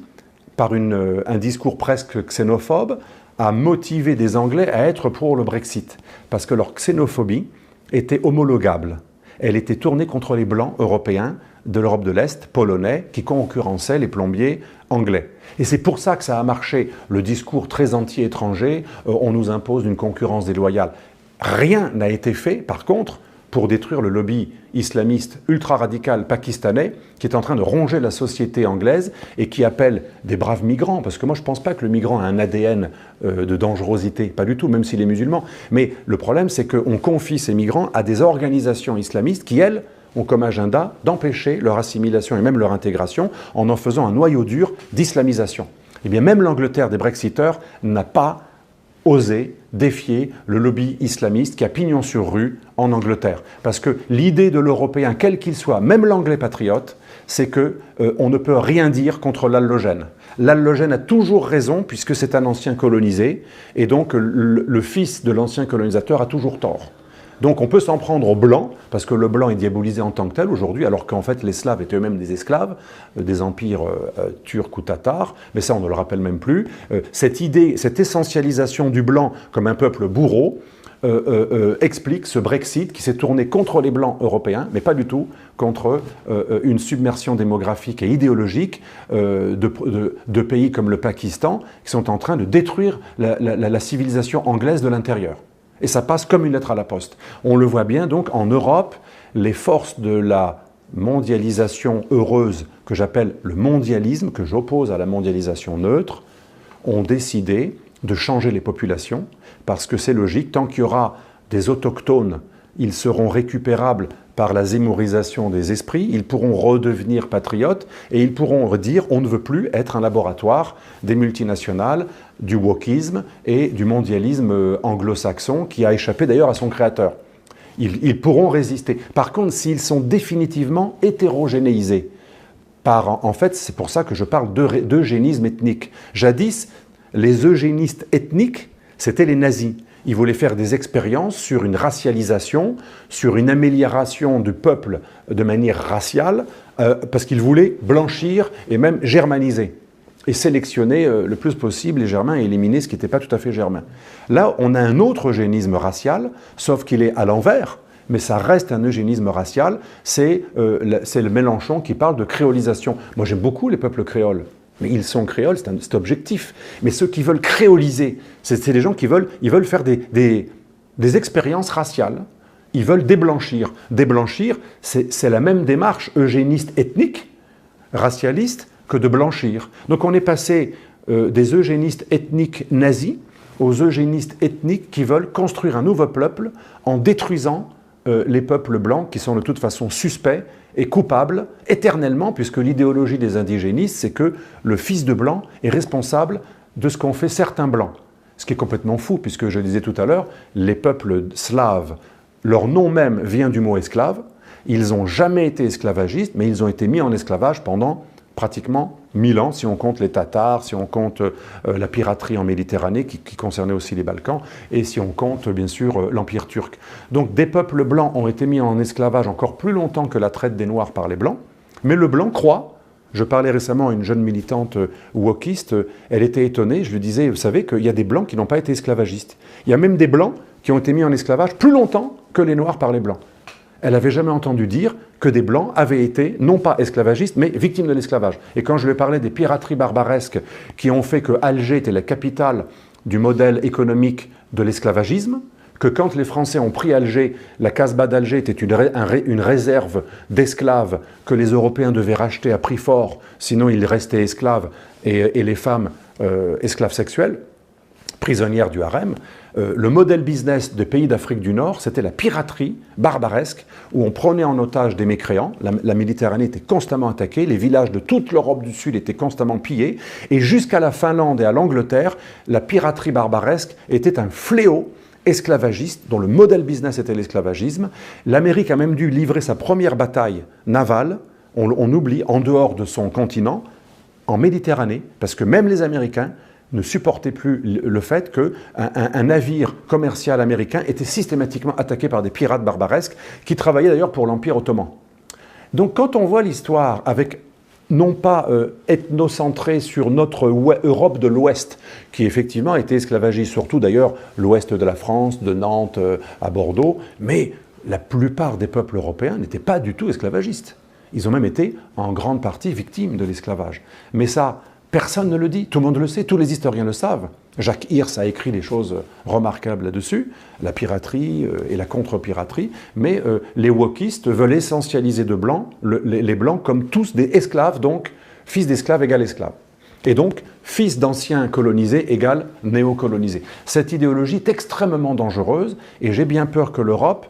par un discours presque xénophobe, à motiver des Anglais à être pour le Brexit? Parce que leur xénophobie était homologable. Elle était tournée contre les Blancs européens de l'Europe de l'Est, polonais, qui concurrençaient les plombiers anglais. Et c'est pour ça que ça a marché, le discours très anti-étranger, on nous impose une concurrence déloyale. Rien n'a été fait, par contre, pour détruire le lobby islamiste ultra-radical pakistanais qui est en train de ronger la société anglaise et qui appelle des braves migrants, parce que moi je ne pense pas que le migrant a un ADN de dangerosité, pas du tout, même s'il est musulman. Mais le problème c'est qu'on confie ces migrants à des organisations islamistes qui, elles, ont comme agenda d'empêcher leur assimilation et même leur intégration en faisant un noyau dur d'islamisation. Eh bien même l'Angleterre des Brexiteurs n'a pas osé défier le lobby islamiste qui a pignon sur rue en Angleterre. Parce que l'idée de l'Européen, quel qu'il soit, même l'anglais patriote, c'est qu'on ne peut rien dire contre l'allogène. L'allogène a toujours raison puisque c'est un ancien colonisé et donc le fils de l'ancien colonisateur a toujours tort. Donc on peut s'en prendre aux Blancs, parce que le Blanc est diabolisé en tant que tel aujourd'hui, alors qu'en fait les Slaves étaient eux-mêmes des esclaves, des empires turcs ou tatars, mais ça on ne le rappelle même plus. Cette idée, cette essentialisation du Blanc comme un peuple bourreau, explique ce Brexit qui s'est tourné contre les Blancs européens, mais pas du tout contre une submersion démographique et idéologique de pays comme le Pakistan, qui sont en train de détruire la civilisation anglaise de l'intérieur. Et ça passe comme une lettre à la poste. On le voit bien donc en Europe, les forces de la mondialisation heureuse, que j'appelle le mondialisme, que j'oppose à la mondialisation neutre, ont décidé de changer les populations, parce que c'est logique, tant qu'il y aura des autochtones, ils seront récupérables par la zémorisation des esprits, ils pourront redevenir patriotes et ils pourront redire on ne veut plus être un laboratoire des multinationales, du wokisme et du mondialisme anglo-saxon qui a échappé d'ailleurs à son créateur. Ils pourront résister. Par contre, s'ils sont définitivement hétérogénéisés, en fait, c'est pour ça que je parle d'eugénisme ethnique. Jadis, les eugénistes ethniques, c'était les nazis. Ils voulaient faire des expériences sur une racialisation, sur une amélioration du peuple de manière raciale, parce qu'ils voulaient blanchir et même germaniser, et sélectionner le plus possible les Germains et éliminer ce qui n'était pas tout à fait germain. Là, on a un autre eugénisme racial, sauf qu'il est à l'envers, mais ça reste un eugénisme racial, c'est le Mélenchon qui parle de créolisation. Moi, j'aime beaucoup les peuples créoles. Mais ils sont créoles, c'est objectif. Mais ceux qui veulent créoliser, c'est les gens qui veulent faire des expériences raciales. Ils veulent déblanchir. Déblanchir, c'est la même démarche eugéniste ethnique, racialiste, que de blanchir. Donc on est passé des eugénistes ethniques nazis aux eugénistes ethniques qui veulent construire un nouveau peuple en détruisant les peuples blancs qui sont de toute façon suspects et coupable éternellement, puisque l'idéologie des indigénistes, c'est que le fils de blanc est responsable de ce qu'ont fait certains blancs. Ce qui est complètement fou, puisque je le disais tout à l'heure, les peuples slaves, leur nom même vient du mot esclave, ils n'ont jamais été esclavagistes, mais ils ont été mis en esclavage pendant pratiquement 1000 ans, si on compte les Tatars, si on compte la piraterie en Méditerranée, qui concernait aussi les Balkans, et si on compte bien sûr l'Empire turc. Donc des peuples blancs ont été mis en esclavage encore plus longtemps que la traite des Noirs par les Blancs, mais le blanc croit. Je parlais récemment à une jeune militante wokiste, elle était étonnée, je lui disais, vous savez qu'il y a des blancs qui n'ont pas été esclavagistes. Il y a même des blancs qui ont été mis en esclavage plus longtemps que les Noirs par les Blancs. Elle n'avait jamais entendu dire que des Blancs avaient été, non pas esclavagistes, mais victimes de l'esclavage. Et quand je lui parlais des pirateries barbaresques qui ont fait que Alger était la capitale du modèle économique de l'esclavagisme, que quand les Français ont pris Alger, la Casbah d'Alger était une réserve d'esclaves que les Européens devaient racheter à prix fort, sinon ils restaient esclaves, et les femmes esclaves sexuelles, prisonnières du harem. Le modèle business des pays d'Afrique du Nord, c'était la piraterie barbaresque, où on prenait en otage des mécréants. La Méditerranée était constamment attaquée, les villages de toute l'Europe du Sud étaient constamment pillés, et jusqu'à la Finlande et à l'Angleterre, la piraterie barbaresque était un fléau esclavagiste, dont le modèle business était l'esclavagisme. L'Amérique a même dû livrer sa première bataille navale, on oublie, en dehors de son continent, en Méditerranée, parce que même les Américains ne supportaient plus le fait qu'un navire commercial américain était systématiquement attaqué par des pirates barbaresques qui travaillaient d'ailleurs pour l'Empire ottoman. Donc quand on voit l'histoire avec non pas ethnocentrée sur notre Europe de l'Ouest, qui effectivement était esclavagiste, surtout d'ailleurs l'Ouest de la France, de Nantes à Bordeaux, mais la plupart des peuples européens n'étaient pas du tout esclavagistes. Ils ont même été en grande partie victimes de l'esclavage. Mais ça, personne ne le dit, tout le monde le sait, tous les historiens le savent. Jacques Hirs a écrit des choses remarquables là-dessus, la piraterie et la contre-piraterie, mais les wokistes veulent essentialiser de blancs, les blancs comme tous des esclaves, donc fils d'esclaves égale esclave. Et donc, fils d'anciens colonisés égale néocolonisés. Cette idéologie est extrêmement dangereuse, et j'ai bien peur que l'Europe,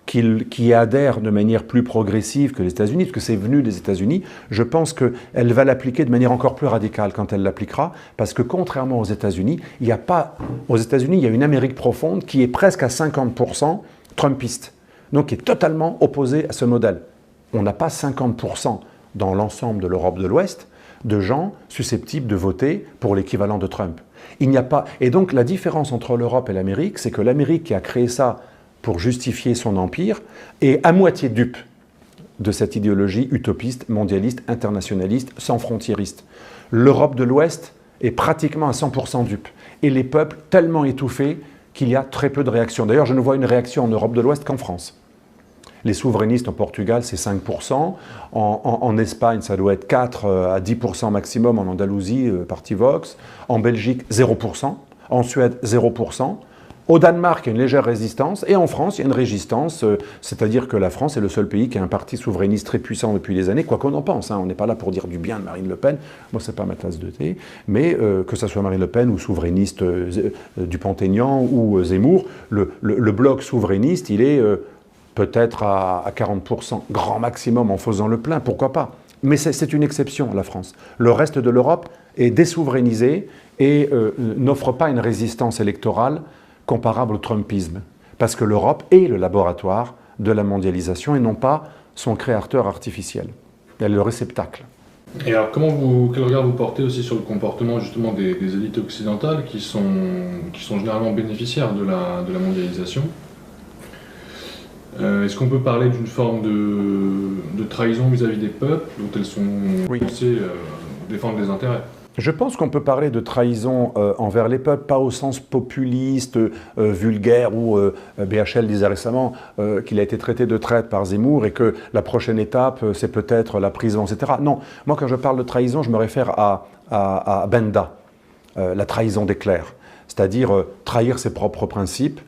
qui adhère de manière plus progressive que les États-Unis, parce que c'est venu des États-Unis, je pense qu'elle va l'appliquer de manière encore plus radicale quand elle l'appliquera, parce que contrairement aux États-Unis, il y a une Amérique profonde qui est presque à 50% trumpiste, donc qui est totalement opposée à ce modèle. On n'a pas 50% dans l'ensemble de l'Europe de l'Ouest de gens susceptibles de voter pour l'équivalent de Trump. Il n'y a pas... Et donc la différence entre l'Europe et l'Amérique, c'est que l'Amérique qui a créé ça pour justifier son empire, est à moitié dupe de cette idéologie utopiste, mondialiste, internationaliste, sans frontiériste. L'Europe de l'Ouest est pratiquement à 100% dupe. Et les peuples tellement étouffés qu'il y a très peu de réactions. D'ailleurs, je ne vois une réaction en Europe de l'Ouest qu'en France. Les souverainistes au Portugal, c'est 5%. En Espagne, ça doit être 4 à 10% maximum. En Andalousie, parti Vox. En Belgique, 0%. En Suède, 0%. Au Danemark, il y a une légère résistance, et en France, il y a une résistance, c'est-à-dire que la France est le seul pays qui a un parti souverainiste très puissant depuis des années, quoi qu'on en pense, hein, on n'est pas là pour dire du bien de Marine Le Pen, moi c'est pas ma tasse de thé, mais que ce soit Marine Le Pen ou souverainiste Dupont-Aignan ou Zemmour, le bloc souverainiste, il est peut-être à 40%, grand maximum en faisant le plein, pourquoi pas. Mais c'est une exception, la France. Le reste de l'Europe est désouverainisé et n'offre pas une résistance électorale comparable au trumpisme, parce que l'Europe est le laboratoire de la mondialisation et non pas son créateur artificiel. Elle est le réceptacle. Et alors, quel regard vous portez aussi sur le comportement justement des élites occidentales qui sont généralement bénéficiaires de la mondialisation? Est-ce qu'on peut parler d'une forme de trahison vis-à-vis des peuples dont elles sont censées défendre des intérêts? Je pense qu'on peut parler de trahison envers les peuples, pas au sens populiste, vulgaire, où BHL disait récemment qu'il a été traité de traître par Zemmour et que la prochaine étape, c'est peut-être la prison, etc. Non, moi quand je parle de trahison, je me réfère à Benda, la trahison des clercs, c'est-à-dire trahir ses propres principes.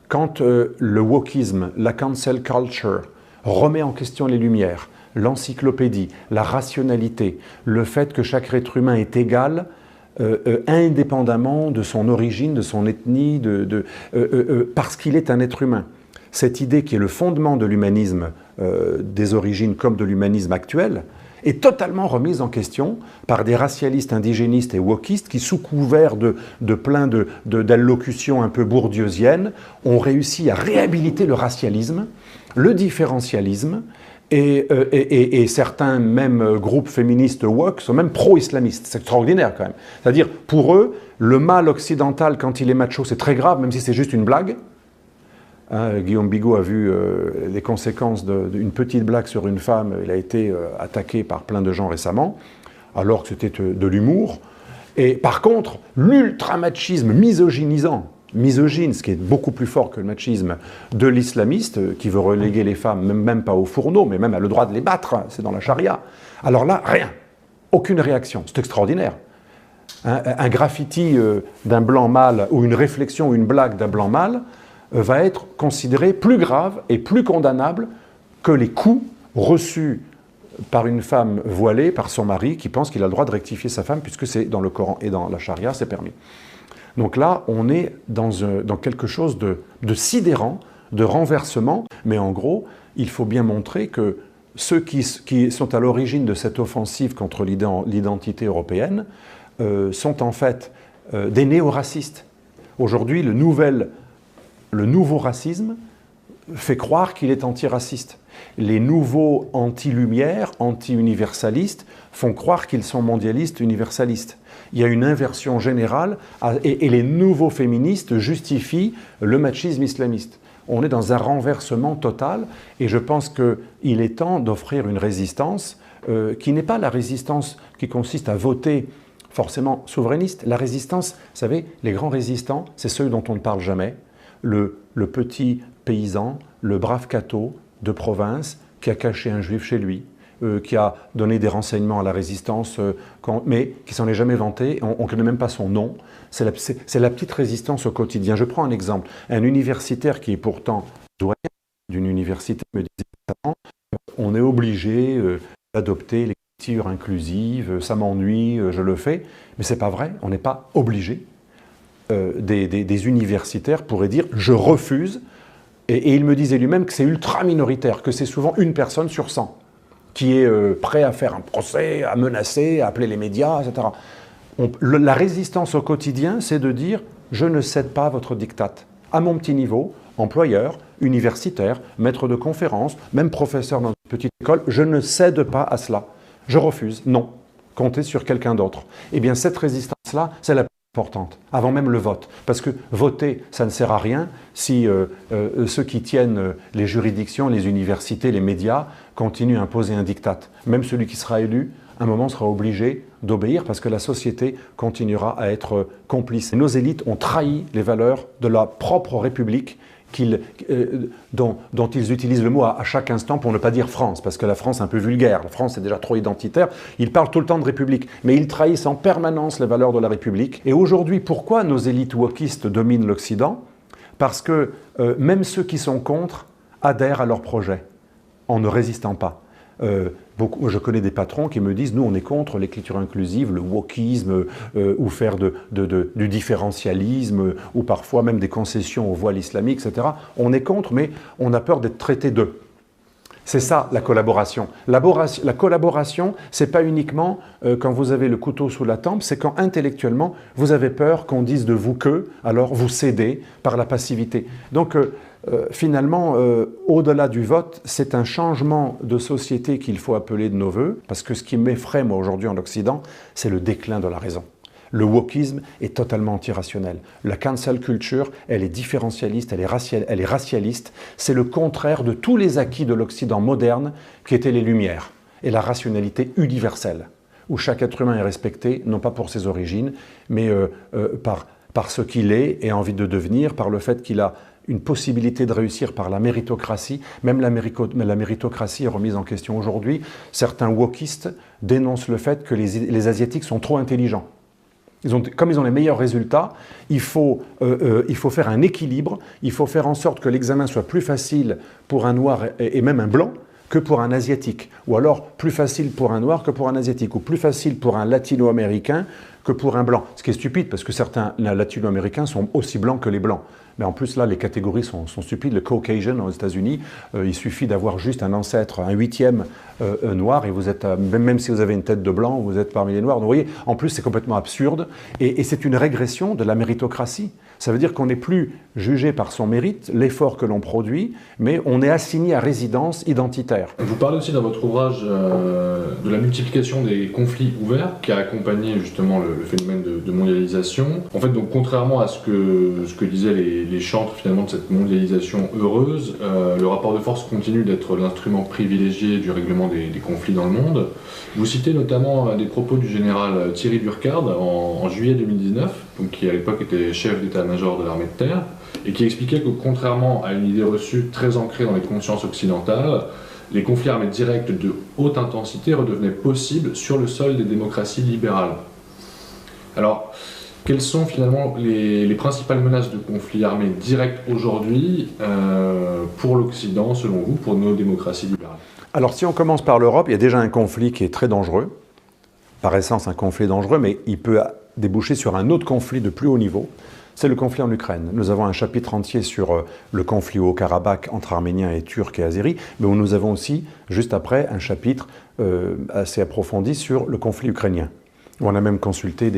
Quand le wokisme, la cancel culture, remet en question les Lumières, l'encyclopédie, la rationalité, le fait que chaque être humain est égal, indépendamment de son origine, de son ethnie, parce qu'il est un être humain. Cette idée qui est le fondement de l'humanisme des origines comme de l'humanisme actuel, est totalement remise en question par des racialistes, indigénistes et wokistes qui, sous couvert de plein d'allocutions un peu bourdieusiennes, ont réussi à réhabiliter le racialisme, le différentialisme, et certains même groupes féministes woke sont même pro-islamistes. C'est extraordinaire quand même. C'est-à-dire, pour eux, le mâle occidental, quand il est macho, c'est très grave, même si c'est juste une blague. Hein, Guillaume Bigot a vu les conséquences d'une petite blague sur une femme. Il a été attaqué par plein de gens récemment, alors que c'était de l'humour. Et par contre, l'ultra-machisme misogynisant, misogyne, ce qui est beaucoup plus fort que le machisme, de l'islamiste, qui veut reléguer les femmes, même pas au fourneau, mais même a le droit de les battre, c'est dans la charia. Alors là, rien. Aucune réaction. C'est extraordinaire. Un graffiti d'un blanc mâle, ou une réflexion ou une blague d'un blanc mâle, va être considéré plus grave et plus condamnable que les coups reçus par une femme voilée, par son mari, qui pense qu'il a le droit de rectifier sa femme, puisque c'est dans le Coran et dans la charia, c'est permis. Donc là, on est dans quelque chose de sidérant, de renversement, mais en gros, il faut bien montrer que ceux qui sont à l'origine de cette offensive contre l'identité européenne sont en fait des néo-racistes. Aujourd'hui, le nouveau racisme fait croire qu'il est antiraciste. Les nouveaux anti-lumière, anti-universalistes font croire qu'ils sont mondialistes, universalistes. Il y a une inversion générale et les nouveaux féministes justifient le machisme islamiste. On est dans un renversement total et je pense qu'il est temps d'offrir une résistance qui n'est pas la résistance qui consiste à voter forcément souverainiste. La résistance, vous savez, les grands résistants, c'est ceux dont on ne parle jamais. Le petit paysan, le brave cateau de province qui a caché un juif chez lui, qui a donné des renseignements à la résistance, mais qui s'en est jamais vanté, on ne connaît même pas son nom. C'est la petite résistance au quotidien. Je prends un exemple. Un universitaire qui est pourtant doyen d'une université me disait on est obligé d'adopter l'écriture inclusive, ça m'ennuie, je le fais. Mais ce n'est pas vrai, on n'est pas obligé. Des universitaires pourraient dire je refuse, et il me disait lui-même que c'est ultra minoritaire, que c'est souvent une personne sur 100 qui est prêt à faire un procès, à menacer, à appeler les médias, etc. La résistance au quotidien, c'est de dire « je ne cède pas à votre diktat ». À mon petit niveau, employeur, universitaire, maître de conférence, même professeur dans une petite école, je ne cède pas à cela. Je refuse, non. Comptez sur quelqu'un d'autre. Eh bien, cette résistance-là, c'est la plus importante, avant même le vote. Parce que voter, ça ne sert à rien si ceux qui tiennent les juridictions, les universités, les médias, continuent à imposer un diktat. Même celui qui sera élu, à un moment sera obligé d'obéir parce que la société continuera à être complice. Nos élites ont trahi les valeurs de la propre République dont ils utilisent le mot à chaque instant pour ne pas dire France, parce que la France est un peu vulgaire, la France est déjà trop identitaire, ils parlent tout le temps de République, mais ils trahissent en permanence les valeurs de la République. Et aujourd'hui, pourquoi nos élites wokistes dominent l'Occident? Parce que même ceux qui sont contre adhèrent à leur projet, en ne résistant pas. Je connais des patrons qui me disent « nous on est contre l'écriture inclusive, le wokisme, ou faire du différentialisme, ou parfois même des concessions au voile islamique, etc. On est contre, mais on a peur d'être traité d'eux. » C'est ça la collaboration. La collaboration, c'est pas uniquement quand vous avez le couteau sous la tempe, c'est quand intellectuellement vous avez peur qu'on dise de vous que, alors vous cédez par la passivité. Donc finalement, au-delà du vote, c'est un changement de société qu'il faut appeler de nos voeux, parce que ce qui m'effraie moi aujourd'hui en Occident, c'est le déclin de la raison. Le wokisme est totalement antirationnel. La cancel culture, elle est différentialiste, elle est racialiste. C'est le contraire de tous les acquis de l'Occident moderne qui étaient les Lumières et la rationalité universelle, où chaque être humain est respecté, non pas pour ses origines, mais par ce qu'il est et a envie de devenir, par le fait qu'il a une possibilité de réussir par la méritocratie. Même la méritocratie est remise en question aujourd'hui. Certains wokistes dénoncent le fait que les Asiatiques sont trop intelligents. Comme ils ont les meilleurs résultats, il faut faire un équilibre, il faut faire en sorte que l'examen soit plus facile pour un noir et même un blanc que pour un asiatique, ou alors plus facile pour un noir que pour un asiatique, ou plus facile pour un latino-américain que pour un blanc. Ce qui est stupide, parce que certains latino-américains sont aussi blancs que les blancs. Mais en plus, là, les catégories sont stupides. Le Caucasian aux États-Unis, il suffit d'avoir juste un ancêtre, un huitième noir, et vous êtes, même si vous avez une tête de blanc, vous êtes parmi les noirs. Donc, vous voyez, en plus, c'est complètement absurde, et c'est une régression de la méritocratie. Ça veut dire qu'on n'est plus jugé par son mérite, l'effort que l'on produit, mais on est assigné à résidence identitaire. Vous parlez aussi dans votre ouvrage de la multiplication des conflits ouverts qui a accompagné justement le phénomène de mondialisation. En fait, donc contrairement à ce que disaient les chantres finalement de cette mondialisation heureuse, le rapport de force continue d'être l'instrument privilégié du règlement des conflits dans le monde. Vous citez notamment des propos du général Thierry Burkhard en juillet 2019, donc qui à l'époque était chef d'état-major de l'armée de terre, et qui expliquait que contrairement à une idée reçue très ancrée dans les consciences occidentales, les conflits armés directs de haute intensité redevenaient possibles sur le sol des démocraties libérales. Alors, quelles sont finalement les principales menaces de conflits armés directs aujourd'hui pour l'Occident, selon vous, pour nos démocraties libérales? Alors, si on commence par l'Europe, il y a déjà un conflit qui est très dangereux, par essence un conflit dangereux, mais il peut déboucher sur un autre conflit de plus haut niveau. C'est le conflit en Ukraine. Nous avons un chapitre entier sur le conflit au Haut-Karabakh entre Arméniens et Turcs et Azéris, mais nous avons aussi, juste après, un chapitre assez approfondi sur le conflit ukrainien. On a même consulté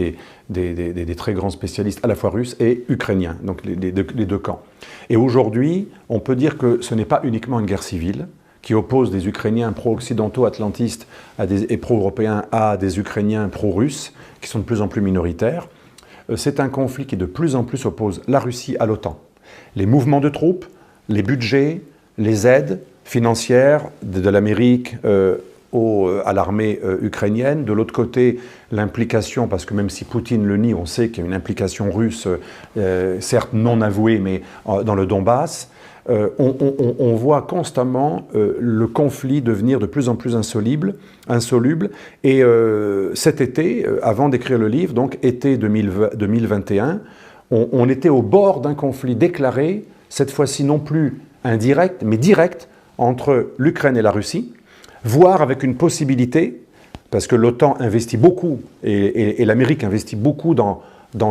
des très grands spécialistes, à la fois russes et ukrainiens, donc les deux camps. Et aujourd'hui, on peut dire que ce n'est pas uniquement une guerre civile qui oppose des Ukrainiens pro-occidentaux atlantistes et pro-européens à des Ukrainiens pro-russes, qui sont de plus en plus minoritaires. C'est un conflit qui de plus en plus oppose la Russie à l'OTAN. Les mouvements de troupes, les budgets, les aides financières de l'Amérique à l'armée ukrainienne. De l'autre côté, l'implication, parce que même si Poutine le nie, on sait qu'il y a une implication russe, certes non avouée, mais dans le Donbass. on voit constamment le conflit devenir de plus en plus insoluble. Et cet été, avant d'écrire le livre, donc été 2021, on était au bord d'un conflit déclaré, cette fois-ci non plus indirect, mais direct, entre l'Ukraine et la Russie, voire avec une possibilité, parce que l'OTAN investit beaucoup, et l'Amérique investit beaucoup dans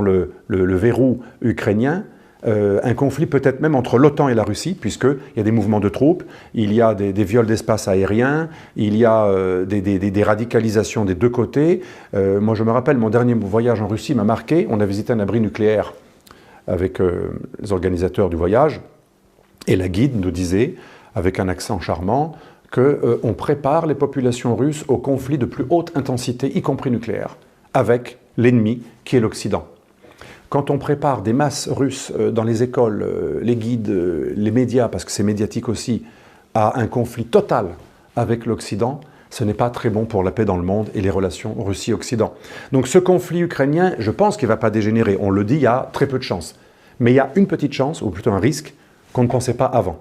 le verrou ukrainien, un conflit peut-être même entre l'OTAN et la Russie, puisqu'il y a des mouvements de troupes, il y a des viols d'espace aérien, il y a des radicalisations des deux côtés. Moi, je me rappelle, mon dernier voyage en Russie m'a marqué. On a visité un abri nucléaire avec les organisateurs du voyage, et la guide nous disait, avec un accent charmant, qu'on prépare les populations russes au conflit de plus haute intensité, y compris nucléaire, avec l'ennemi qui est l'Occident. Quand on prépare des masses russes dans les écoles, les guides, les médias, parce que c'est médiatique aussi, à un conflit total avec l'Occident, ce n'est pas très bon pour la paix dans le monde et les relations Russie-Occident. Donc ce conflit ukrainien, je pense qu'il ne va pas dégénérer. On le dit, il y a très peu de chances. Mais il y a une petite chance, ou plutôt un risque, qu'on ne pensait pas avant.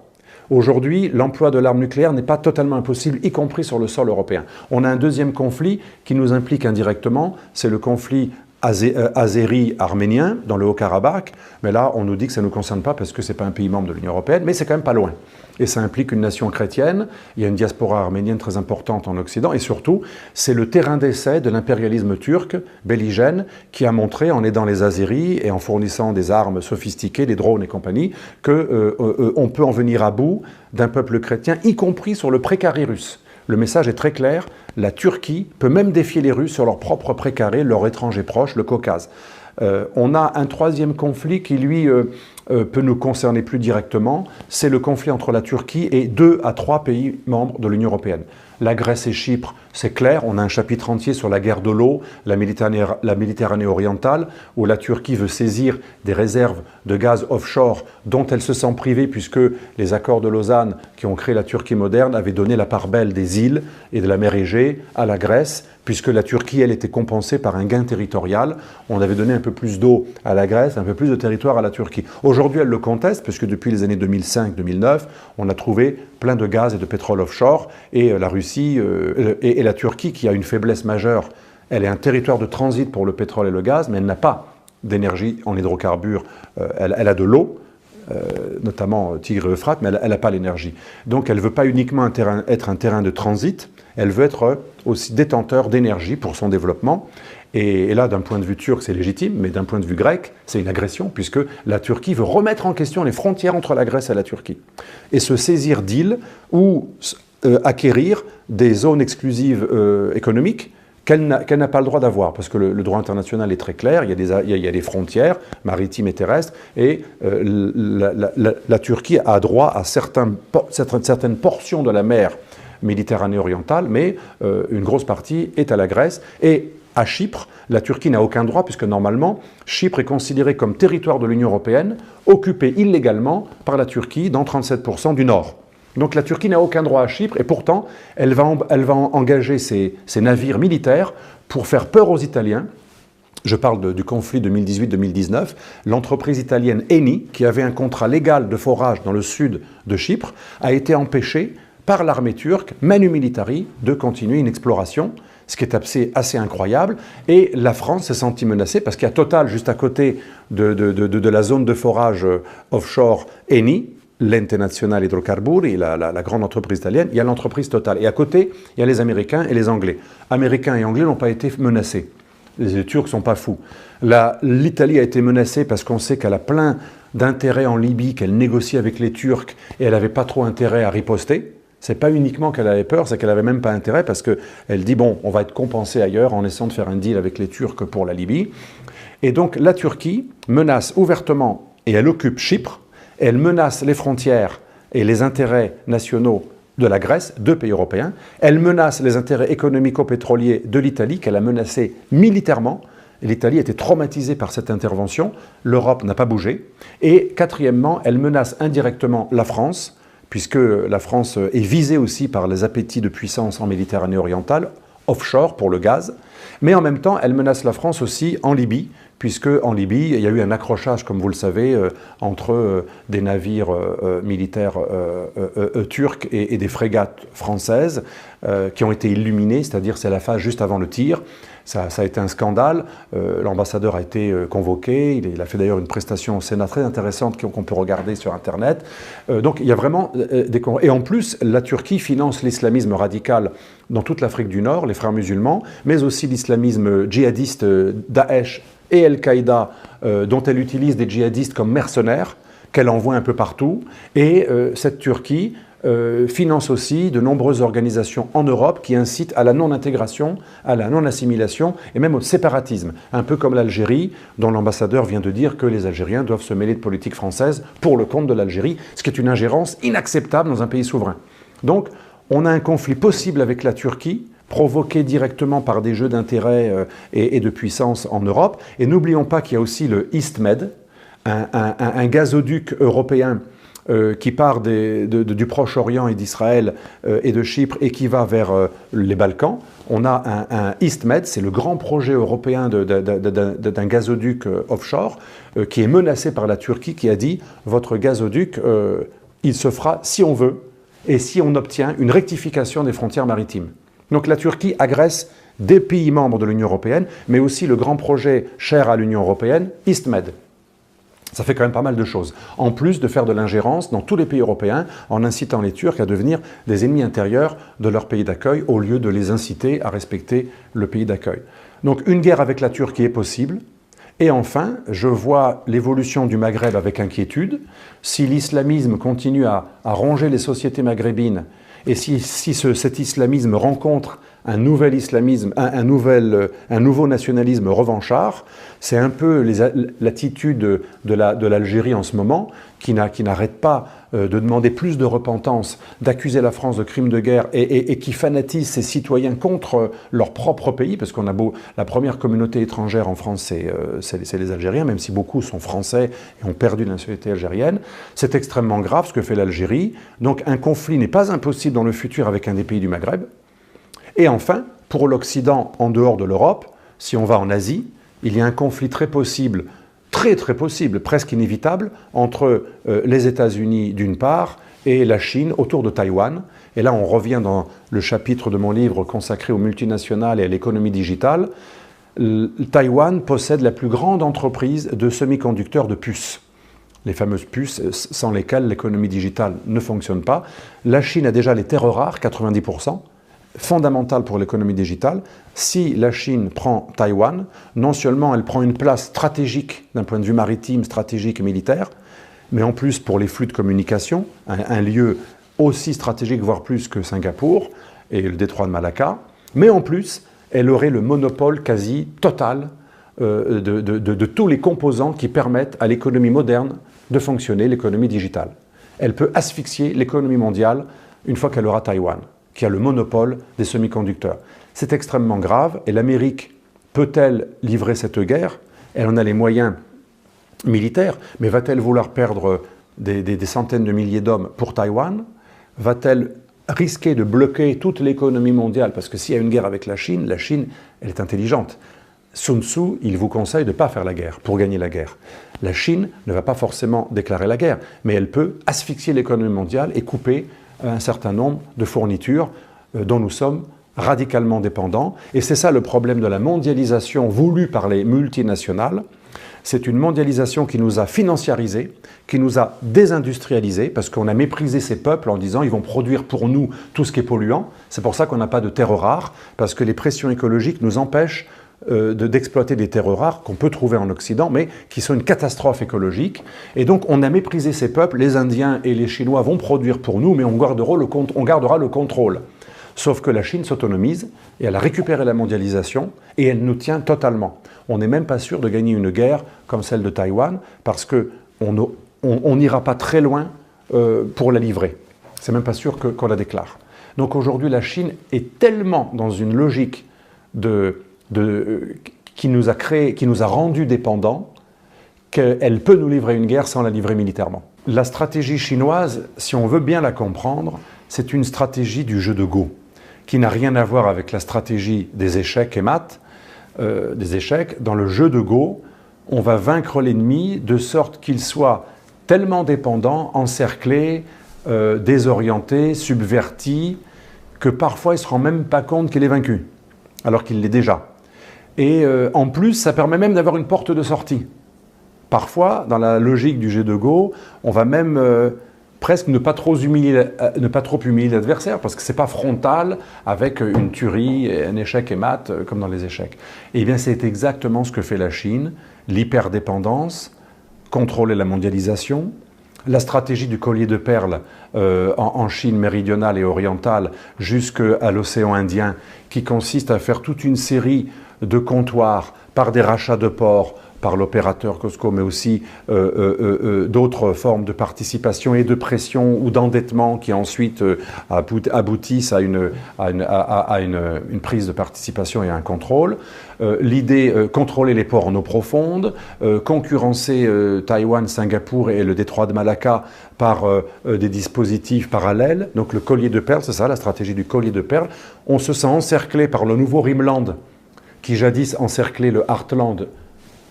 Aujourd'hui, l'emploi de l'arme nucléaire n'est pas totalement impossible, y compris sur le sol européen. On a un deuxième conflit qui nous implique indirectement, c'est le conflit azéri-arménien dans le Haut-Karabakh, mais là on nous dit que ça ne nous concerne pas parce que ce n'est pas un pays membre de l'Union européenne, mais c'est quand même pas loin. Et ça implique une nation chrétienne, il y a une diaspora arménienne très importante en Occident, et surtout c'est le terrain d'essai de l'impérialisme turc belligène qui a montré en aidant les Azéris et en fournissant des armes sophistiquées, des drones et compagnie, qu'on peut en venir à bout d'un peuple chrétien, y compris sur le précaré russe. Le message est très clair, la Turquie peut même défier les Russes sur leur propre précaré, leur étranger proche, le Caucase. On a un troisième conflit qui, lui, peut nous concerner plus directement, c'est le conflit entre la Turquie et 2 à 3 pays membres de l'Union européenne. La Grèce et Chypre, c'est clair, on a un chapitre entier sur la guerre de l'eau, la Méditerranée orientale, où la Turquie veut saisir des réserves de gaz offshore dont elle se sent privée puisque les accords de Lausanne qui ont créé la Turquie moderne avaient donné la part belle des îles et de la mer Égée à la Grèce, puisque la Turquie, elle, était compensée par un gain territorial. On avait donné un peu plus d'eau à la Grèce, un peu plus de territoire à la Turquie. Aujourd'hui, elle le conteste, puisque depuis les années 2005-2009, on a trouvé plein de gaz et de pétrole offshore, et la Russie et la Turquie, qui a une faiblesse majeure, elle est un territoire de transit pour le pétrole et le gaz, mais elle n'a pas d'énergie en hydrocarbures, elle a de l'eau, notamment Tigre et Euphrate, mais elle n'a pas l'énergie. Donc elle ne veut pas uniquement être un terrain de transit, elle veut être aussi détenteur d'énergie pour son développement. Et là, d'un point de vue turc, c'est légitime, mais d'un point de vue grec, c'est une agression, puisque la Turquie veut remettre en question les frontières entre la Grèce et la Turquie, et se saisir d'îles ou acquérir des zones exclusives économiques qu'elle n'a pas le droit d'avoir, parce que le droit international est très clair, il y a des frontières maritimes et terrestres, et la Turquie a droit à certaines portions de la mer Méditerranée orientale, mais une grosse partie est à la Grèce. Et à Chypre, la Turquie n'a aucun droit, puisque normalement, Chypre est considéré comme territoire de l'Union européenne, occupé illégalement par la Turquie dans 37% du nord. Donc la Turquie n'a aucun droit à Chypre, et pourtant, elle va engager ses navires militaires pour faire peur aux Italiens. Je parle du conflit 2018-2019. L'entreprise italienne Eni, qui avait un contrat légal de forage dans le sud de Chypre, a été empêchée par l'armée turque, manu militari, de continuer une exploration, ce qui est assez incroyable. Et la France s'est sentie menacée parce qu'il y a Total juste à côté de la zone de forage offshore Eni, l'Ente Nazionale Idrocarburi, la grande entreprise italienne, il y a l'entreprise Total. Et à côté, il y a les Américains et les Anglais. Américains et Anglais n'ont pas été menacés. Les Turcs ne sont pas fous. L'Italie a été menacée parce qu'on sait qu'elle a plein d'intérêts en Libye, qu'elle négocie avec les Turcs et elle n'avait pas trop intérêt à riposter. Ce n'est pas uniquement qu'elle avait peur, c'est qu'elle n'avait même pas intérêt parce qu'elle dit, bon, on va être compensé ailleurs en essayant de faire un deal avec les Turcs pour la Libye. Et donc la Turquie menace ouvertement, et elle occupe Chypre, elle menace les frontières et les intérêts nationaux de la Grèce, 2 pays européens. Elle menace les intérêts économico-pétroliers de l'Italie, qu'elle a menacé militairement. L'Italie était traumatisée par cette intervention. L'Europe n'a pas bougé. Et quatrièmement, elle menace indirectement la France, puisque la France est visée aussi par les appétits de puissance en Méditerranée orientale, offshore pour le gaz. Mais en même temps, elle menace la France aussi en Libye, puisque en Libye, il y a eu un accrochage, comme vous le savez, entre des navires militaires turcs et des frégates françaises qui ont été illuminés, c'est-à-dire c'est la phase juste avant le tir. Ça a été un scandale. L'ambassadeur a été convoqué. Il a fait d'ailleurs une prestation au Sénat très intéressante qu'on peut regarder sur Internet. Donc il y a vraiment des... Et en plus, la Turquie finance l'islamisme radical dans toute l'Afrique du Nord, les frères musulmans, mais aussi l'islamisme djihadiste Daesh et Al-Qaïda, dont elle utilise des djihadistes comme mercenaires, qu'elle envoie un peu partout. Et cette Turquie finance aussi de nombreuses organisations en Europe qui incitent à la non-intégration, à la non-assimilation et même au séparatisme. Un peu comme l'Algérie, dont l'ambassadeur vient de dire que les Algériens doivent se mêler de politique française pour le compte de l'Algérie, ce qui est une ingérence inacceptable dans un pays souverain. Donc, on a un conflit possible avec la Turquie, provoqué directement par des jeux d'intérêt et de puissance en Europe. Et n'oublions pas qu'il y a aussi le EastMed, un gazoduc européen qui part du Proche-Orient et d'Israël et de Chypre et qui va vers les Balkans. On a un EastMed, c'est le grand projet européen d'un gazoduc offshore qui est menacé par la Turquie qui a dit « votre gazoduc, il se fera si on veut et si on obtient une rectification des frontières maritimes ». Donc la Turquie agresse des pays membres de l'Union européenne, mais aussi le grand projet cher à l'Union européenne, EastMed. Ça fait quand même pas mal de choses, en plus de faire de l'ingérence dans tous les pays européens en incitant les Turcs à devenir des ennemis intérieurs de leur pays d'accueil au lieu de les inciter à respecter le pays d'accueil. Donc une guerre avec la Turquie est possible. Et enfin, je vois l'évolution du Maghreb avec inquiétude. Si l'islamisme continue à ronger les sociétés maghrébines et si cet islamisme rencontre un nouvel islamisme, un nouveau nationalisme revanchard, c'est un peu l'attitude de l'Algérie en ce moment, qui n'arrête pas de demander plus de repentance, d'accuser la France de crimes de guerre et qui fanatise ses citoyens contre leur propre pays, parce qu'on a la première communauté étrangère en France, c'est les Algériens, même si beaucoup sont français et ont perdu la nationalité algérienne. C'est extrêmement grave ce que fait l'Algérie. Donc un conflit n'est pas impossible dans le futur avec un des pays du Maghreb. Et enfin, pour l'Occident, en dehors de l'Europe, si on va en Asie, il y a un conflit très possible, très possible, presque inévitable, entre les États-Unis d'une part et la Chine autour de Taïwan. Et là, on revient dans le chapitre de mon livre consacré aux multinationales et à l'économie digitale. Taïwan possède la plus grande entreprise de semi-conducteurs de puces. Les fameuses puces sans lesquelles l'économie digitale ne fonctionne pas. La Chine a déjà les terres rares, 90%. Fondamentale pour l'économie digitale. Si la Chine prend Taïwan, non seulement elle prend une place stratégique d'un point de vue maritime, stratégique et militaire, mais en plus pour les flux de communication, un lieu aussi stratégique, voire plus que Singapour et le détroit de Malacca, mais en plus, elle aurait le monopole quasi total de tous les composants qui permettent à l'économie moderne de fonctionner, l'économie digitale. Elle peut asphyxier l'économie mondiale une fois qu'elle aura Taïwan, qui a le monopole des semi-conducteurs. C'est extrêmement grave, et l'Amérique peut-elle livrer cette guerre? Elle en a les moyens militaires, mais va-t-elle vouloir perdre des centaines de milliers d'hommes pour Taïwan? Va-t-elle risquer de bloquer toute l'économie mondiale? Parce que s'il y a une guerre avec la Chine, elle est intelligente. Sun Tzu, il vous conseille de ne pas faire la guerre pour gagner la guerre. La Chine ne va pas forcément déclarer la guerre, mais elle peut asphyxier l'économie mondiale et couper un certain nombre de fournitures dont nous sommes radicalement dépendants. Et c'est ça le problème de la mondialisation voulue par les multinationales. C'est une mondialisation qui nous a financiarisés, qui nous a désindustrialisés, parce qu'on a méprisé ces peuples en disant ils vont produire pour nous tout ce qui est polluant. C'est pour ça qu'on n'a pas de terres rares, parce que les pressions écologiques nous empêchent d'exploiter des terres rares qu'on peut trouver en Occident, mais qui sont une catastrophe écologique. Et donc on a méprisé ces peuples, les Indiens et les Chinois vont produire pour nous, mais on gardera le contrôle. Sauf que la Chine s'autonomise, et elle a récupéré la mondialisation, et elle nous tient totalement. On n'est même pas sûr de gagner une guerre comme celle de Taïwan, parce qu'on n'ira pas très loin pour la livrer. C'est même pas sûr qu'on la déclare. Donc aujourd'hui, la Chine est tellement dans une logique qui nous a rendus dépendants, qu'elle peut nous livrer une guerre sans la livrer militairement. La stratégie chinoise, si on veut bien la comprendre, c'est une stratégie du jeu de Go, qui n'a rien à voir avec la stratégie des échecs et maths. Des échecs. Dans le jeu de Go, on va vaincre l'ennemi de sorte qu'il soit tellement dépendant, encerclé, désorienté, subverti, que parfois il ne se rend même pas compte qu'il est vaincu, alors qu'il l'est déjà. Et en plus, ça permet même d'avoir une porte de sortie. Parfois, dans la logique du jeu de Go, on va même presque ne pas trop humilier l'adversaire, parce que ce n'est pas frontal avec une tuerie, un échec et mat, comme dans les échecs. Et bien, c'est exactement ce que fait la Chine, l'hyperdépendance, contrôler la mondialisation, la stratégie du collier de perles en Chine méridionale et orientale jusqu'à l'océan Indien, qui consiste à faire toute une série de comptoirs par des rachats de ports, par l'opérateur Costco, mais aussi d'autres formes de participation et de pression ou d'endettement qui ensuite aboutissent à une prise de participation et à un contrôle. L'idée, contrôler les ports en eau profonde, concurrencer Taïwan, Singapour et le détroit de Malacca par des dispositifs parallèles. Donc le collier de perles, c'est ça la stratégie du collier de perles. On se sent encerclé par le nouveau Rimland, qui jadis encerclait le Heartland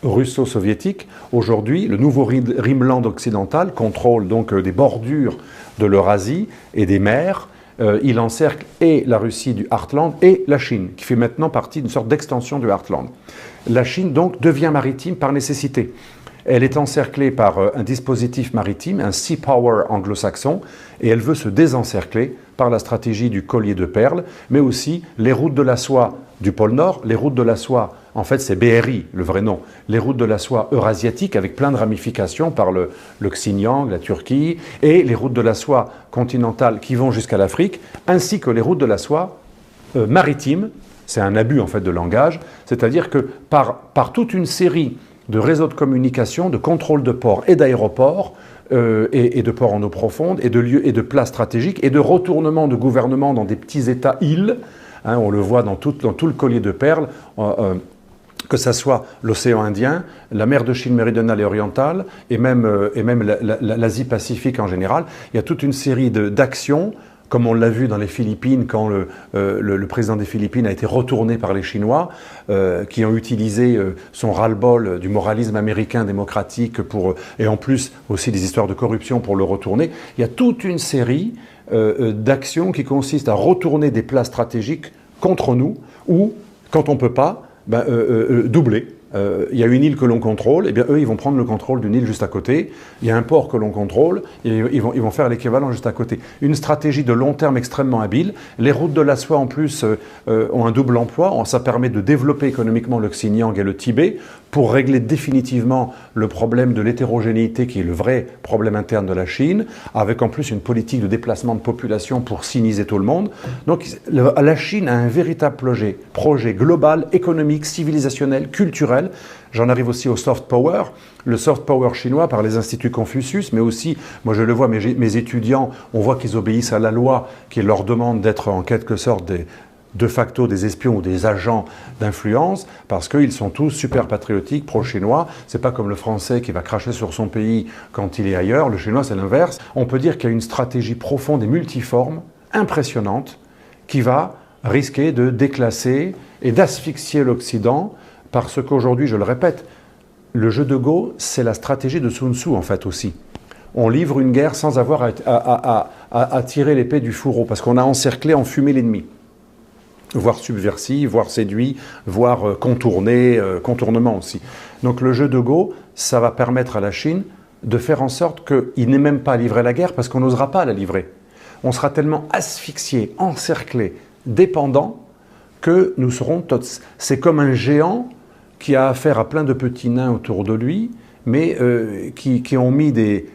russo-soviétique. Aujourd'hui, le nouveau Rimland occidental contrôle donc des bordures de l'Eurasie et des mers. Il encercle et la Russie du Heartland et la Chine, qui fait maintenant partie d'une sorte d'extension du Heartland. La Chine donc devient maritime par nécessité. Elle est encerclée par un dispositif maritime, un sea power anglo-saxon, et elle veut se désencercler par la stratégie du collier de perles, mais aussi les routes de la soie du pôle Nord, les routes de la soie, en fait c'est BRI, le vrai nom, les routes de la soie eurasiatiques avec plein de ramifications par le Xinjiang, la Turquie, et les routes de la soie continentales qui vont jusqu'à l'Afrique, ainsi que les routes de la soie maritimes. C'est un abus en fait de langage, c'est-à-dire que par toute une série de réseaux de communication, de contrôle de ports et d'aéroports, et de ports en eau profonde, et de lieux et de places stratégiques, et de retournement de gouvernement dans des petits États-îles. Hein, on le voit dans tout le collier de perles, que ce soit l'océan Indien, la mer de Chine méridionale et orientale, et même l'Asie-Pacifique en général. Il y a toute une série d'actions, comme on l'a vu dans les Philippines, quand le président des Philippines a été retourné par les Chinois, qui ont utilisé son ras-le-bol du moralisme américain démocratique et en plus aussi des histoires de corruption pour le retourner. Il y a toute une série d'actions qui consistent à retourner des places stratégiques contre nous, ou, quand on ne peut pas, doubler. Il y a une île que l'on contrôle, et bien eux ils vont prendre le contrôle d'une île juste à côté. Il y a un port que l'on contrôle, et ils vont faire l'équivalent juste à côté. Une stratégie de long terme extrêmement habile. Les routes de la soie en plus ont un double emploi. Ça permet de développer économiquement le Xinjiang et le Tibet pour régler définitivement le problème de l'hétérogénéité qui est le vrai problème interne de la Chine, avec en plus une politique de déplacement de population pour siniser tout le monde. Donc la Chine a un véritable projet global, économique, civilisationnel, culturel. J'en arrive aussi au soft power, le soft power chinois par les instituts Confucius, mais aussi, moi je le vois, mes étudiants, on voit qu'ils obéissent à la loi qui leur demande d'être en quelque sorte de facto des espions ou des agents d'influence, parce qu'ils sont tous super patriotiques, pro-chinois. C'est pas comme le Français qui va cracher sur son pays quand il est ailleurs. Le Chinois, c'est l'inverse. On peut dire qu'il y a une stratégie profonde et multiforme, impressionnante, qui va risquer de déclasser et d'asphyxier l'Occident, parce qu'aujourd'hui, je le répète, le jeu de Go, c'est la stratégie de Sun Tzu, en fait, aussi. On livre une guerre sans avoir à tirer l'épée du fourreau, parce qu'on a encerclé, enfumé l'ennemi. Voire subversif, voire séduit, voire contournement aussi. Donc le jeu de Go, ça va permettre à la Chine de faire en sorte qu'il n'ait même pas à livrer la guerre, parce qu'on n'osera pas la livrer. On sera tellement asphyxié, encerclé, dépendant, que nous serons tous. C'est comme un géant qui a affaire à plein de petits nains autour de lui, mais qui ont mis des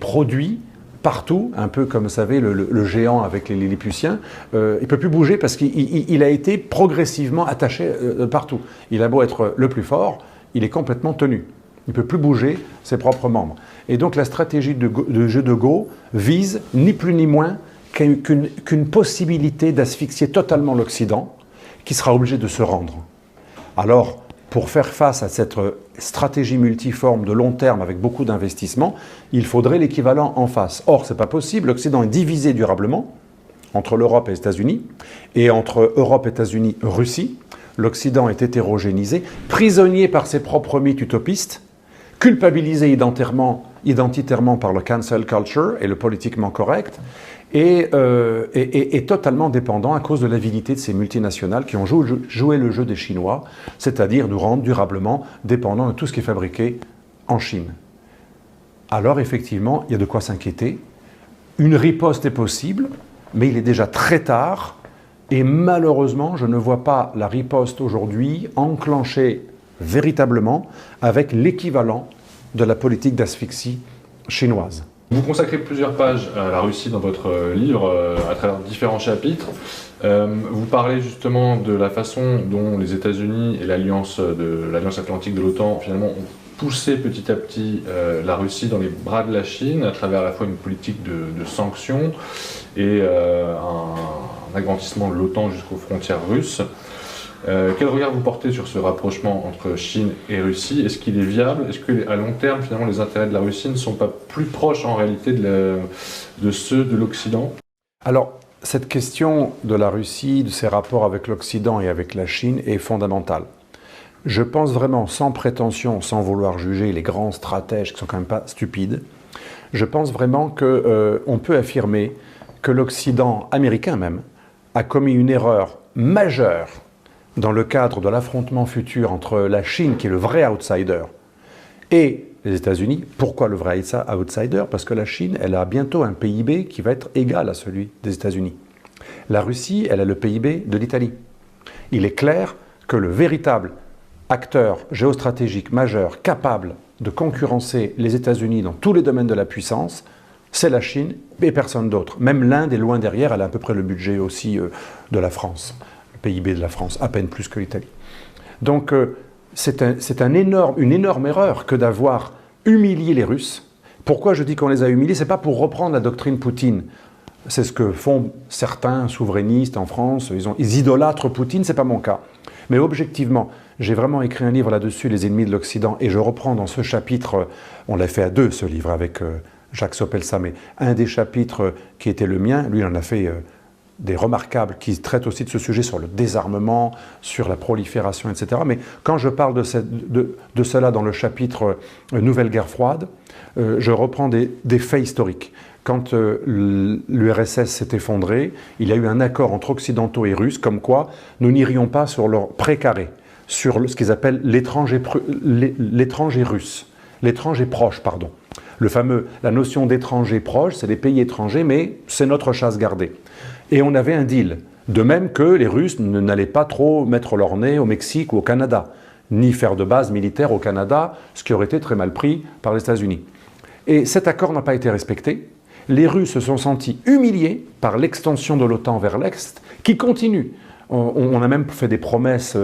produits partout, un peu comme, vous savez, le géant avec les Lilliputiens. Il ne peut plus bouger parce qu'il a été progressivement attaché partout. Il a beau être le plus fort, il est complètement tenu. Il ne peut plus bouger ses propres membres. Et donc la stratégie de jeu de Go vise ni plus ni moins qu'une possibilité d'asphyxier totalement l'Occident, qui sera obligé de se rendre. Alors, pour faire face à cette stratégie multiforme de long terme avec beaucoup d'investissements, il faudrait l'équivalent en face. Or, ce n'est pas possible. L'Occident est divisé durablement entre l'Europe et les États-Unis, et entre Europe, États-Unis, Russie. l'Occident est hétérogénisé, prisonnier par ses propres mythes utopistes, culpabilisé identitairement par le cancel culture et le politiquement correct, et totalement dépendant à cause de l'avidité de ces multinationales qui ont joué le jeu des Chinois, c'est-à-dire nous rendre durablement dépendants de tout ce qui est fabriqué en Chine. Alors effectivement, il y a de quoi s'inquiéter. Une riposte est possible, mais il est déjà très tard, et malheureusement, je ne vois pas la riposte aujourd'hui enclenchée véritablement avec l'équivalent de la politique d'asphyxie chinoise. Vous consacrez plusieurs pages à la Russie dans votre livre, à travers différents chapitres. Vous parlez justement de la façon dont les États-Unis et l'Alliance Atlantique de l'OTAN finalement ont poussé petit à petit la Russie dans les bras de la Chine à travers à la fois une politique de sanctions et un agrandissement de l'OTAN jusqu'aux frontières russes. Quel regard vous portez sur ce rapprochement entre Chine et Russie? Est-ce qu'il est viable? Est-ce qu'à long terme, finalement, les intérêts de la Russie ne sont pas plus proches en réalité de ceux de l'Occident? Alors, cette question de la Russie, de ses rapports avec l'Occident et avec la Chine est fondamentale. Je pense vraiment, sans prétention, sans vouloir juger les grands stratèges qui sont quand même pas stupides, je pense vraiment qu'on peut affirmer que l'Occident, américain même, a commis une erreur majeure dans le cadre de l'affrontement futur entre la Chine, qui est le vrai outsider, et les États-Unis. Pourquoi le vrai outsider? Parce que la Chine, elle a bientôt un PIB qui va être égal à celui des États-Unis. La Russie, elle a le PIB de l'Italie. Il est clair que le véritable acteur géostratégique majeur capable de concurrencer les États-Unis dans tous les domaines de la puissance, c'est la Chine et personne d'autre. Même l'Inde est loin derrière, elle a à peu près le budget aussi de la France. PIB de la France, à peine plus que l'Italie. Donc c'est une énorme erreur que d'avoir humilié les Russes. Pourquoi je dis qu'on les a humiliés? Ce n'est pas pour reprendre la doctrine Poutine. C'est ce que font certains souverainistes en France. Ils idolâtrent Poutine, ce n'est pas mon cas. Mais objectivement, j'ai vraiment écrit un livre là-dessus, Les ennemis de l'Occident, et je reprends dans ce chapitre, on l'a fait à deux ce livre avec Jacques Soppel-Sam, mais un des chapitres qui était le mien, lui il en a fait des remarquables qui traitent aussi de ce sujet sur le désarmement, sur la prolifération, etc. Mais quand je parle de cela dans le chapitre Nouvelle guerre froide, je reprends des faits historiques. Quand l'URSS s'est effondrée, il y a eu un accord entre Occidentaux et Russes, comme quoi nous n'irions pas sur leur précaré, sur ce qu'ils appellent l'étranger russe, l'étranger proche, pardon. La notion d'étranger proche, c'est des pays étrangers, mais c'est notre chasse gardée. Et on avait un deal. De même que les Russes n'allaient pas trop mettre leur nez au Mexique ou au Canada, ni faire de base militaire au Canada, ce qui aurait été très mal pris par les États-Unis. Et cet accord n'a pas été respecté. Les Russes se sont sentis humiliés par l'extension de l'OTAN vers l'Est, qui continue. On a même fait des promesses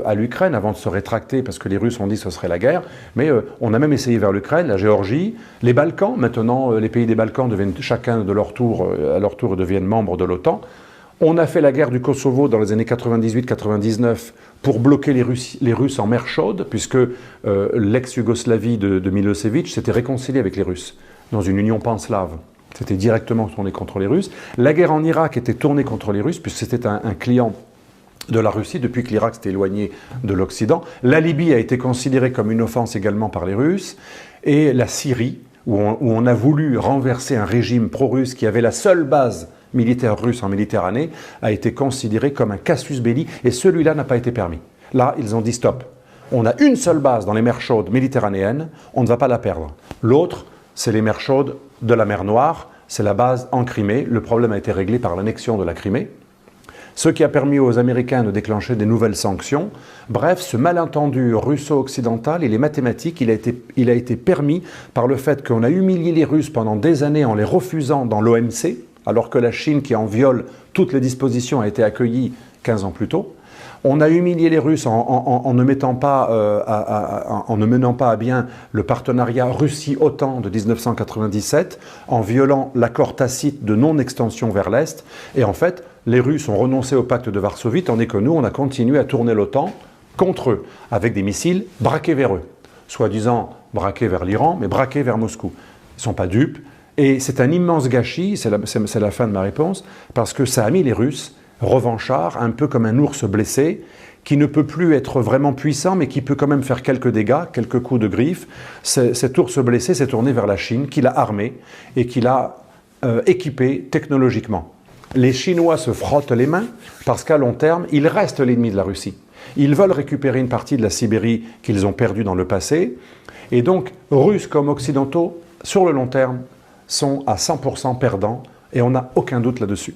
à l'Ukraine avant de se rétracter parce que les Russes ont dit que ce serait la guerre. Mais on a même essayé vers l'Ukraine, la Géorgie, les Balkans. Maintenant, les pays des Balkans deviennent chacun de leur tour, à leur tour deviennent membres de l'OTAN. On a fait la guerre du Kosovo dans les années 98-99 pour bloquer les Russes en mer chaude, puisque l'ex-Yougoslavie de Milosevic s'était réconciliée avec les Russes dans une union panslave. C'était directement tourné contre les Russes. La guerre en Irak était tournée contre les Russes, puisque c'était un client de la Russie, depuis que l'Irak s'était éloigné de l'Occident. La Libye a été considérée comme une offense également par les Russes. Et la Syrie, où on a voulu renverser un régime pro-russe qui avait la seule base militaire russe en Méditerranée, a été considérée comme un casus belli, et celui-là n'a pas été permis. Là, ils ont dit stop. On a une seule base dans les mers chaudes méditerranéennes, on ne va pas la perdre. L'autre, c'est les mers chaudes de la mer Noire, c'est la base en Crimée. Le problème a été réglé par l'annexion de la Crimée, ce qui a permis aux Américains de déclencher des nouvelles sanctions. Bref, ce malentendu russo-occidental, il est mathématique, il a été permis par le fait qu'on a humilié les Russes pendant des années en les refusant dans l'OMC, alors que la Chine, qui en viole toutes les dispositions, a été accueillie 15 ans plus tôt. On a humilié les Russes en ne menant pas à bien le partenariat Russie-OTAN de 1997, en violant l'accord tacite de non-extension vers l'Est. Et en fait, les Russes ont renoncé au pacte de Varsovie, tandis que nous, on a continué à tourner l'OTAN contre eux, avec des missiles braqués vers eux. Soi-disant braqués vers l'Iran, mais braqués vers Moscou. Ils ne sont pas dupes. Et c'est un immense gâchis, c'est la fin de ma réponse, parce que ça a mis les Russes revanchard, un peu comme un ours blessé, qui ne peut plus être vraiment puissant, mais qui peut quand même faire quelques dégâts, quelques coups de griffe. Cet ours blessé s'est tourné vers la Chine, qui l'a armé et qui l'a équipé technologiquement. Les Chinois se frottent les mains parce qu'à long terme, ils restent l'ennemi de la Russie. Ils veulent récupérer une partie de la Sibérie qu'ils ont perdue dans le passé. Et donc, Russes comme Occidentaux, sur le long terme, sont à 100% perdants et on n'a aucun doute là-dessus.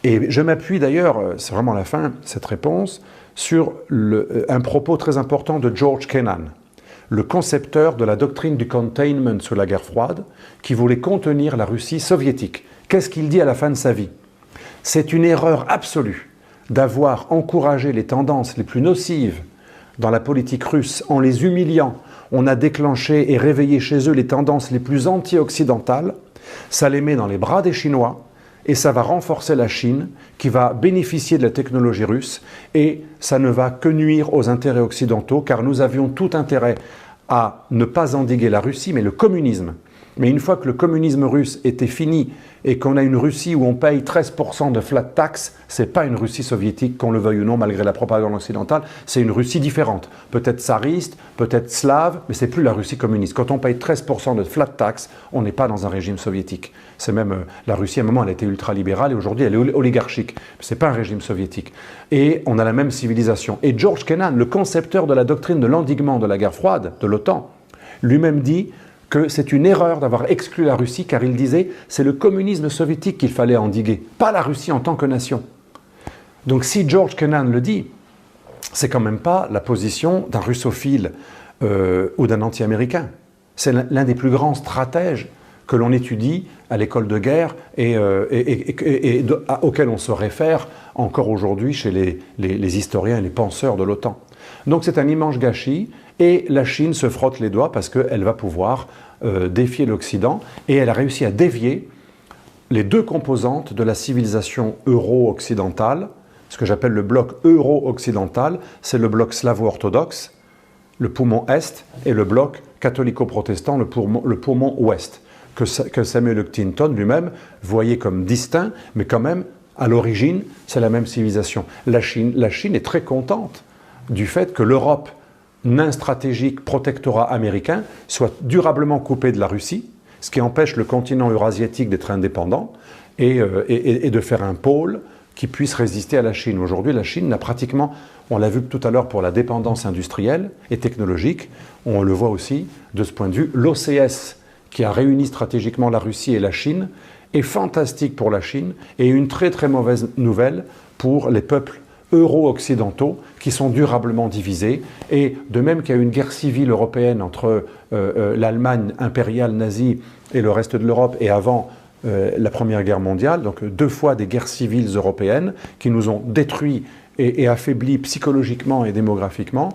Et je m'appuie d'ailleurs, c'est vraiment la fin, cette réponse, sur un propos très important de George Kennan, le concepteur de la doctrine du containment sous la guerre froide, qui voulait contenir la Russie soviétique. Qu'est-ce qu'il dit à la fin de sa vie? C'est une erreur absolue d'avoir encouragé les tendances les plus nocives dans la politique russe en les humiliant. On a déclenché et réveillé chez eux les tendances les plus anti-occidentales. Ça les met dans les bras des Chinois. Et ça va renforcer la Chine, qui va bénéficier de la technologie russe, et ça ne va que nuire aux intérêts occidentaux, car nous avions tout intérêt à ne pas endiguer la Russie, mais le communisme. Mais une fois que le communisme russe était fini, et qu'on a une Russie où on paye 13% de flat tax, c'est pas une Russie soviétique, qu'on le veuille ou non, malgré la propagande occidentale, c'est une Russie différente. Peut-être tsariste, peut-être slave, mais c'est plus la Russie communiste. Quand on paye 13% de flat tax, on n'est pas dans un régime soviétique. C'est même, la Russie, à un moment, elle était ultra-libérale, et aujourd'hui, elle est oligarchique. C'est pas un régime soviétique. Et on a la même civilisation. Et George Kennan, le concepteur de la doctrine de l'endiguement de la guerre froide, de l'OTAN, lui-même dit que c'est une erreur d'avoir exclu la Russie, car il disait c'est le communisme soviétique qu'il fallait endiguer, pas la Russie en tant que nation. Donc si George Kennan le dit, c'est quand même pas la position d'un russophile ou d'un anti-américain. C'est l'un des plus grands stratèges que l'on étudie à l'école de guerre et auquel on se réfère encore aujourd'hui chez les historiens et les penseurs de l'OTAN. Donc c'est un immense gâchis, et la Chine se frotte les doigts parce qu'elle va pouvoir défier l'Occident, et elle a réussi à dévier les deux composantes de la civilisation euro-occidentale. Ce que j'appelle le bloc euro-occidental, c'est le bloc slavo-orthodoxe, le poumon Est, et le bloc catholico-protestant, le poumon Ouest, que Samuel Huntington lui-même voyait comme distinct, mais quand même, à l'origine, c'est la même civilisation. La Chine est très contente du fait que l'Europe, nain stratégique, protectorat américain, soit durablement coupée de la Russie, ce qui empêche le continent eurasiatique d'être indépendant et de faire un pôle qui puisse résister à la Chine. Aujourd'hui, la Chine n'a pratiquement, on l'a vu tout à l'heure pour la dépendance industrielle et technologique, on le voit aussi de ce point de vue. L'OCS, qui a réuni stratégiquement la Russie et la Chine, est fantastique pour la Chine et une très très mauvaise nouvelle pour les peuples euro-occidentaux qui sont durablement divisés, et de même qu'il y a une guerre civile européenne entre l'Allemagne impériale nazie et le reste de l'Europe, et avant la Première Guerre mondiale, donc 2 fois des guerres civiles européennes qui nous ont détruits et affaiblis psychologiquement et démographiquement,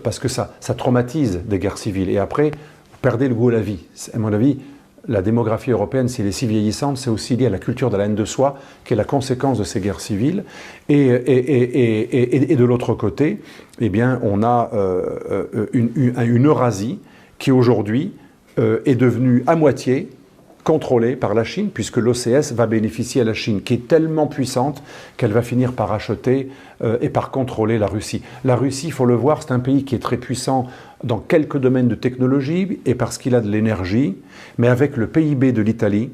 parce que ça traumatise des guerres civiles, et après vous perdez le goût à la vie. À mon avis, la démographie européenne, si elle est si vieillissante, c'est aussi lié à la culture de la haine de soi, qui est la conséquence de ces guerres civiles. Et de l'autre côté, eh bien, on a une Eurasie qui aujourd'hui est devenue à moitié contrôlée par la Chine, puisque l'OCS va bénéficier à la Chine, qui est tellement puissante qu'elle va finir par acheter et par contrôler la Russie. La Russie, il faut le voir, c'est un pays qui est très puissant dans quelques domaines de technologie et parce qu'il a de l'énergie, mais avec le PIB de l'Italie,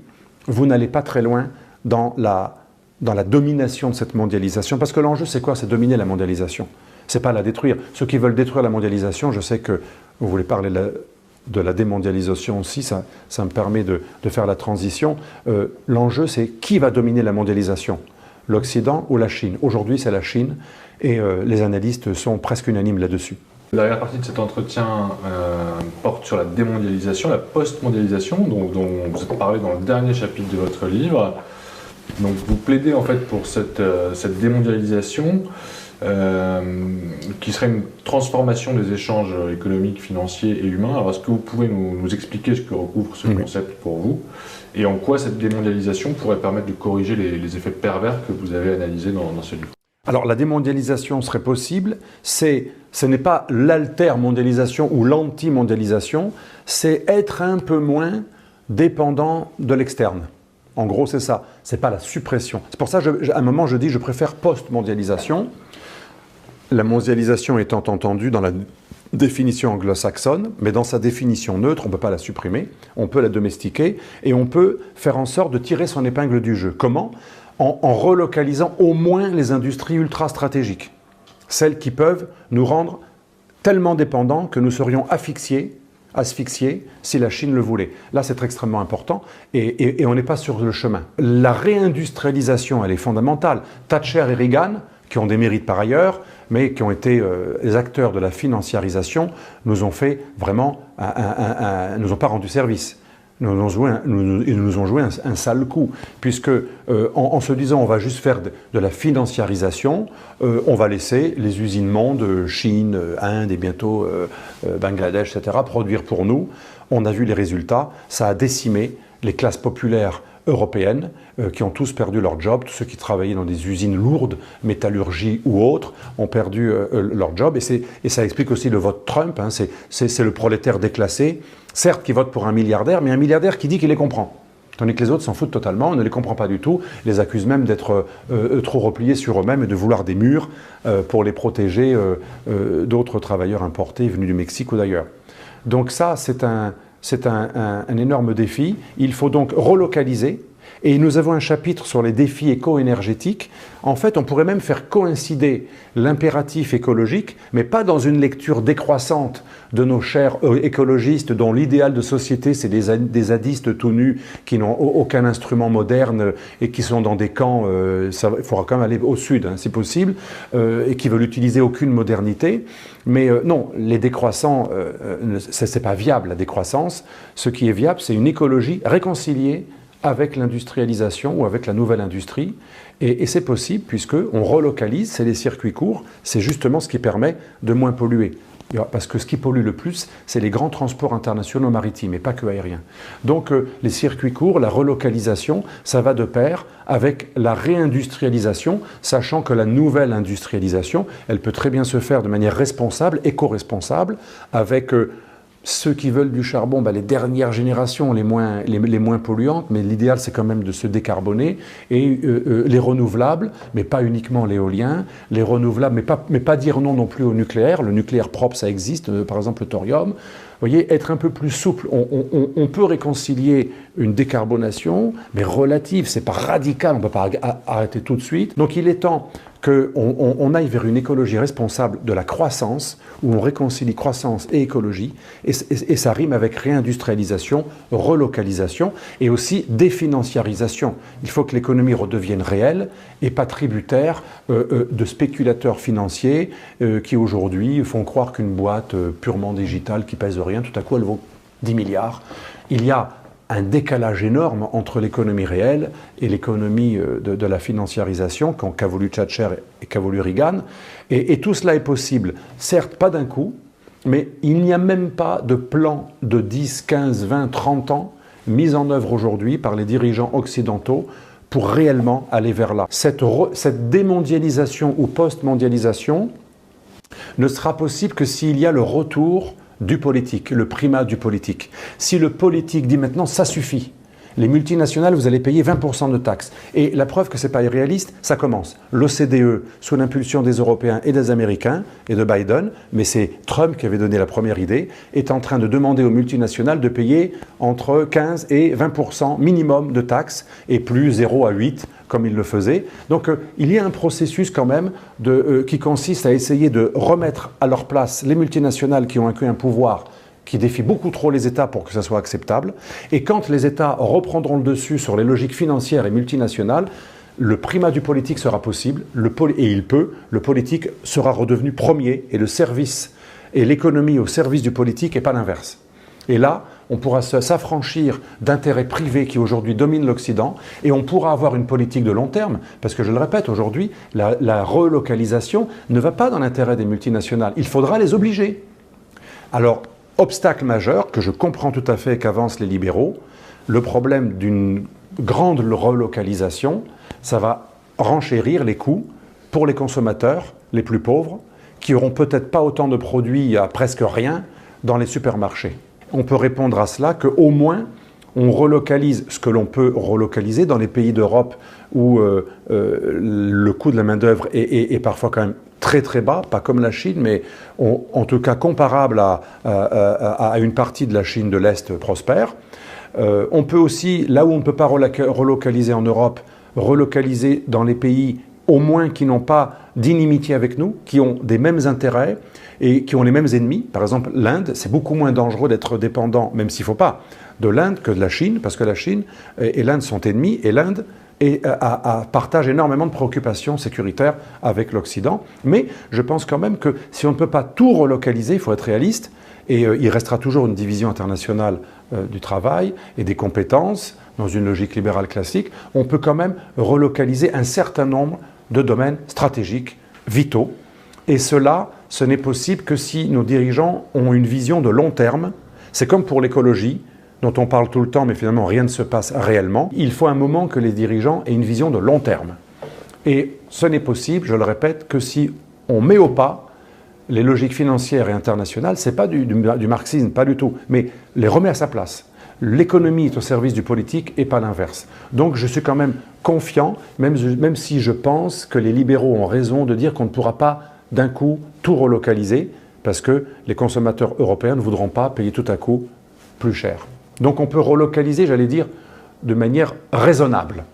vous n'allez pas très loin dans la domination de cette mondialisation. Parce que l'enjeu, c'est quoi? C'est dominer la mondialisation. C'est pas la détruire. Ceux qui veulent détruire la mondialisation, je sais que vous voulez parler de la démondialisation aussi, ça me permet de faire la transition. L'enjeu, c'est qui va dominer la mondialisation? L'Occident ou la Chine? Aujourd'hui, c'est la Chine, et les analystes sont presque unanimes là-dessus. La dernière partie de cet entretien porte sur la démondialisation, la post-mondialisation, dont vous avez parlé dans le dernier chapitre de votre livre. Donc vous plaidez en fait pour cette démondialisation qui serait une transformation des échanges économiques, financiers et humains. Alors est-ce que vous pouvez nous expliquer ce que recouvre ce concept pour vous, et en quoi cette démondialisation pourrait permettre de corriger les effets pervers que vous avez analysés dans ce livre? Alors la démondialisation serait possible, ce n'est pas l'altermondialisation ou l'anti-mondialisation, c'est être un peu moins dépendant de l'externe. En gros, c'est ça. Ce n'est pas la suppression. C'est pour ça qu'à un moment, je dis je préfère post-mondialisation. La mondialisation étant entendue dans la définition anglo-saxonne, mais dans sa définition neutre, on ne peut pas la supprimer, on peut la domestiquer et on peut faire en sorte de tirer son épingle du jeu. Comment ? En relocalisant au moins les industries ultra-stratégiques, celles qui peuvent nous rendre tellement dépendants que nous serions asphyxiés si la Chine le voulait. Là, c'est extrêmement important et on n'est pas sur le chemin. La réindustrialisation, elle est fondamentale. Thatcher et Reagan, qui ont des mérites par ailleurs, mais qui ont été les acteurs de la financiarisation, nous ont fait vraiment, nous ont pas rendu service. Ils nous ont joué un sale coup, puisque en se disant on va juste faire de la financiarisation, on va laisser les usines mondes, Chine, Inde et bientôt Bangladesh, etc., produire pour nous. On a vu les résultats, ça a décimé les classes populaires européennes qui ont tous perdu leur job. Tous ceux qui travaillaient dans des usines lourdes, métallurgie ou autres, ont perdu leur job. Et ça explique aussi le vote Trump. Hein, c'est le prolétaire déclassé, certes qui vote pour un milliardaire, mais un milliardaire qui dit qu'il les comprend. Tandis que les autres s'en foutent totalement, on ne les comprend pas du tout, les accusent même d'être trop repliés sur eux-mêmes et de vouloir des murs pour les protéger d'autres travailleurs importés venus du Mexique ou d'ailleurs. Donc ça, c'est un énorme défi. Il faut donc relocaliser. Et nous avons un chapitre sur les défis éco-énergétiques. En fait, on pourrait même faire coïncider l'impératif écologique, mais pas dans une lecture décroissante de nos chers écologistes dont l'idéal de société, c'est des zadistes tout nus qui n'ont aucun instrument moderne et qui sont dans des camps, il faudra quand même aller au sud, hein, si possible, et qui veulent utiliser aucune modernité. Mais non, les décroissants, c'est pas viable la décroissance. Ce qui est viable, c'est une écologie réconciliée avec l'industrialisation ou avec la nouvelle industrie. Et c'est possible puisqu'on relocalise, c'est les circuits courts, c'est justement ce qui permet de moins polluer. Parce que ce qui pollue le plus, c'est les grands transports internationaux maritimes et pas que aériens. Donc les circuits courts, la relocalisation, ça va de pair avec la réindustrialisation, sachant que la nouvelle industrialisation, elle peut très bien se faire de manière responsable, éco-responsable, avec ceux qui veulent du charbon, les dernières générations, les moins polluantes, mais l'idéal c'est quand même de se décarboner, et les renouvelables, mais pas uniquement l'éolien, les renouvelables, mais pas dire non plus au nucléaire. Le nucléaire propre, ça existe, par exemple le thorium. Vous voyez, être un peu plus souple. On peut réconcilier une décarbonation, mais relative, c'est pas radical, on ne peut pas arrêter tout de suite. Donc il est temps qu'on aille vers une écologie responsable de la croissance, où on réconcilie croissance et écologie, et ça rime avec réindustrialisation, relocalisation, et aussi définanciarisation. Il faut que l'économie redevienne réelle et pas tributaire de spéculateurs financiers qui aujourd'hui font croire qu'une boîte purement digitale qui pèse rien, tout à coup elle vaut 10 milliards. Il y a un décalage énorme entre l'économie réelle et l'économie de la financiarisation qu'a voulu Thatcher et qu'a voulu Reagan. Et tout cela est possible, certes pas d'un coup, mais il n'y a même pas de plan de 10, 15, 20, 30 ans mis en œuvre aujourd'hui par les dirigeants occidentaux pour réellement aller vers là. Cette démondialisation ou post-mondialisation ne sera possible que s'il y a le retour du politique, le primat du politique. Si le politique dit maintenant ça suffit, les multinationales, vous allez payer 20% de taxes. Et la preuve que ce n'est pas irréaliste, ça commence. L'OCDE, sous l'impulsion des Européens et des Américains et de Biden, mais c'est Trump qui avait donné la première idée, est en train de demander aux multinationales de payer entre 15 et 20% minimum de taxes et plus 0 à 8 comme il le faisait. Donc il y a un processus quand même qui consiste à essayer de remettre à leur place les multinationales qui ont acquis un pouvoir qui défie beaucoup trop les États pour que ça soit acceptable. Et quand les États reprendront le dessus sur les logiques financières et multinationales, le primat du politique sera possible, et il peut, le politique sera redevenu premier, et le service, et l'économie au service du politique, et pas l'inverse. Et là, on pourra s'affranchir d'intérêts privés qui aujourd'hui dominent l'Occident, et on pourra avoir une politique de long terme, parce que je le répète, aujourd'hui, la relocalisation ne va pas dans l'intérêt des multinationales. Il faudra les obliger. Alors, obstacle majeur, que je comprends tout à fait qu'avancent les libéraux, le problème d'une grande relocalisation, ça va renchérir les coûts pour les consommateurs les plus pauvres, qui n'auront peut-être pas autant de produits à presque rien dans les supermarchés. On peut répondre à cela qu'au moins on relocalise ce que l'on peut relocaliser dans les pays d'Europe où le coût de la main-d'œuvre est parfois quand même très très bas, pas comme la Chine, mais en tout cas comparable à une partie de la Chine de l'Est prospère. On peut aussi, là où on ne peut pas relocaliser en Europe, relocaliser dans les pays au moins qui n'ont pas d'inimitié avec nous, qui ont des mêmes intérêts et qui ont les mêmes ennemis. Par exemple, l'Inde, c'est beaucoup moins dangereux d'être dépendant, même s'il ne faut pas, de l'Inde que de la Chine, parce que la Chine et l'Inde sont ennemis, et l'Inde partage énormément de préoccupations sécuritaires avec l'Occident. Mais je pense quand même que si on ne peut pas tout relocaliser, il faut être réaliste, et il restera toujours une division internationale du travail et des compétences, dans une logique libérale classique, on peut quand même relocaliser un certain nombre de domaines stratégiques, vitaux. Et cela, ce n'est possible que si nos dirigeants ont une vision de long terme. C'est comme pour l'écologie, dont on parle tout le temps, mais finalement rien ne se passe réellement. Il faut un moment que les dirigeants aient une vision de long terme. Et ce n'est possible, je le répète, que si on met au pas les logiques financières et internationales, ce n'est pas du marxisme, pas du tout, mais les remet à sa place. L'économie est au service du politique et pas l'inverse. Donc je suis quand même confiant, même si je pense que les libéraux ont raison de dire qu'on ne pourra pas d'un coup tout relocaliser, parce que les consommateurs européens ne voudront pas payer tout à coup plus cher. Donc on peut relocaliser, j'allais dire, de manière raisonnable.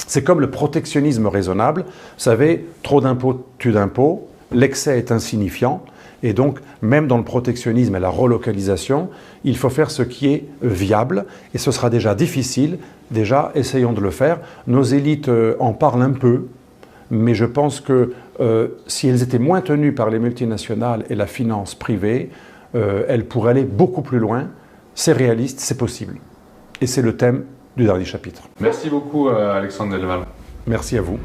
C'est comme le protectionnisme raisonnable. Vous savez, trop d'impôts tue d'impôts, l'excès est insignifiant, et donc même dans le protectionnisme et la relocalisation, il faut faire ce qui est viable, et ce sera déjà difficile. Déjà, essayons de le faire. Nos élites en parlent un peu, mais je pense que si elles étaient moins tenues par les multinationales et la finance privée, elles pourraient aller beaucoup plus loin. C'est réaliste, c'est possible. Et c'est le thème du dernier chapitre. Merci beaucoup Alexandre Delval. Merci à vous.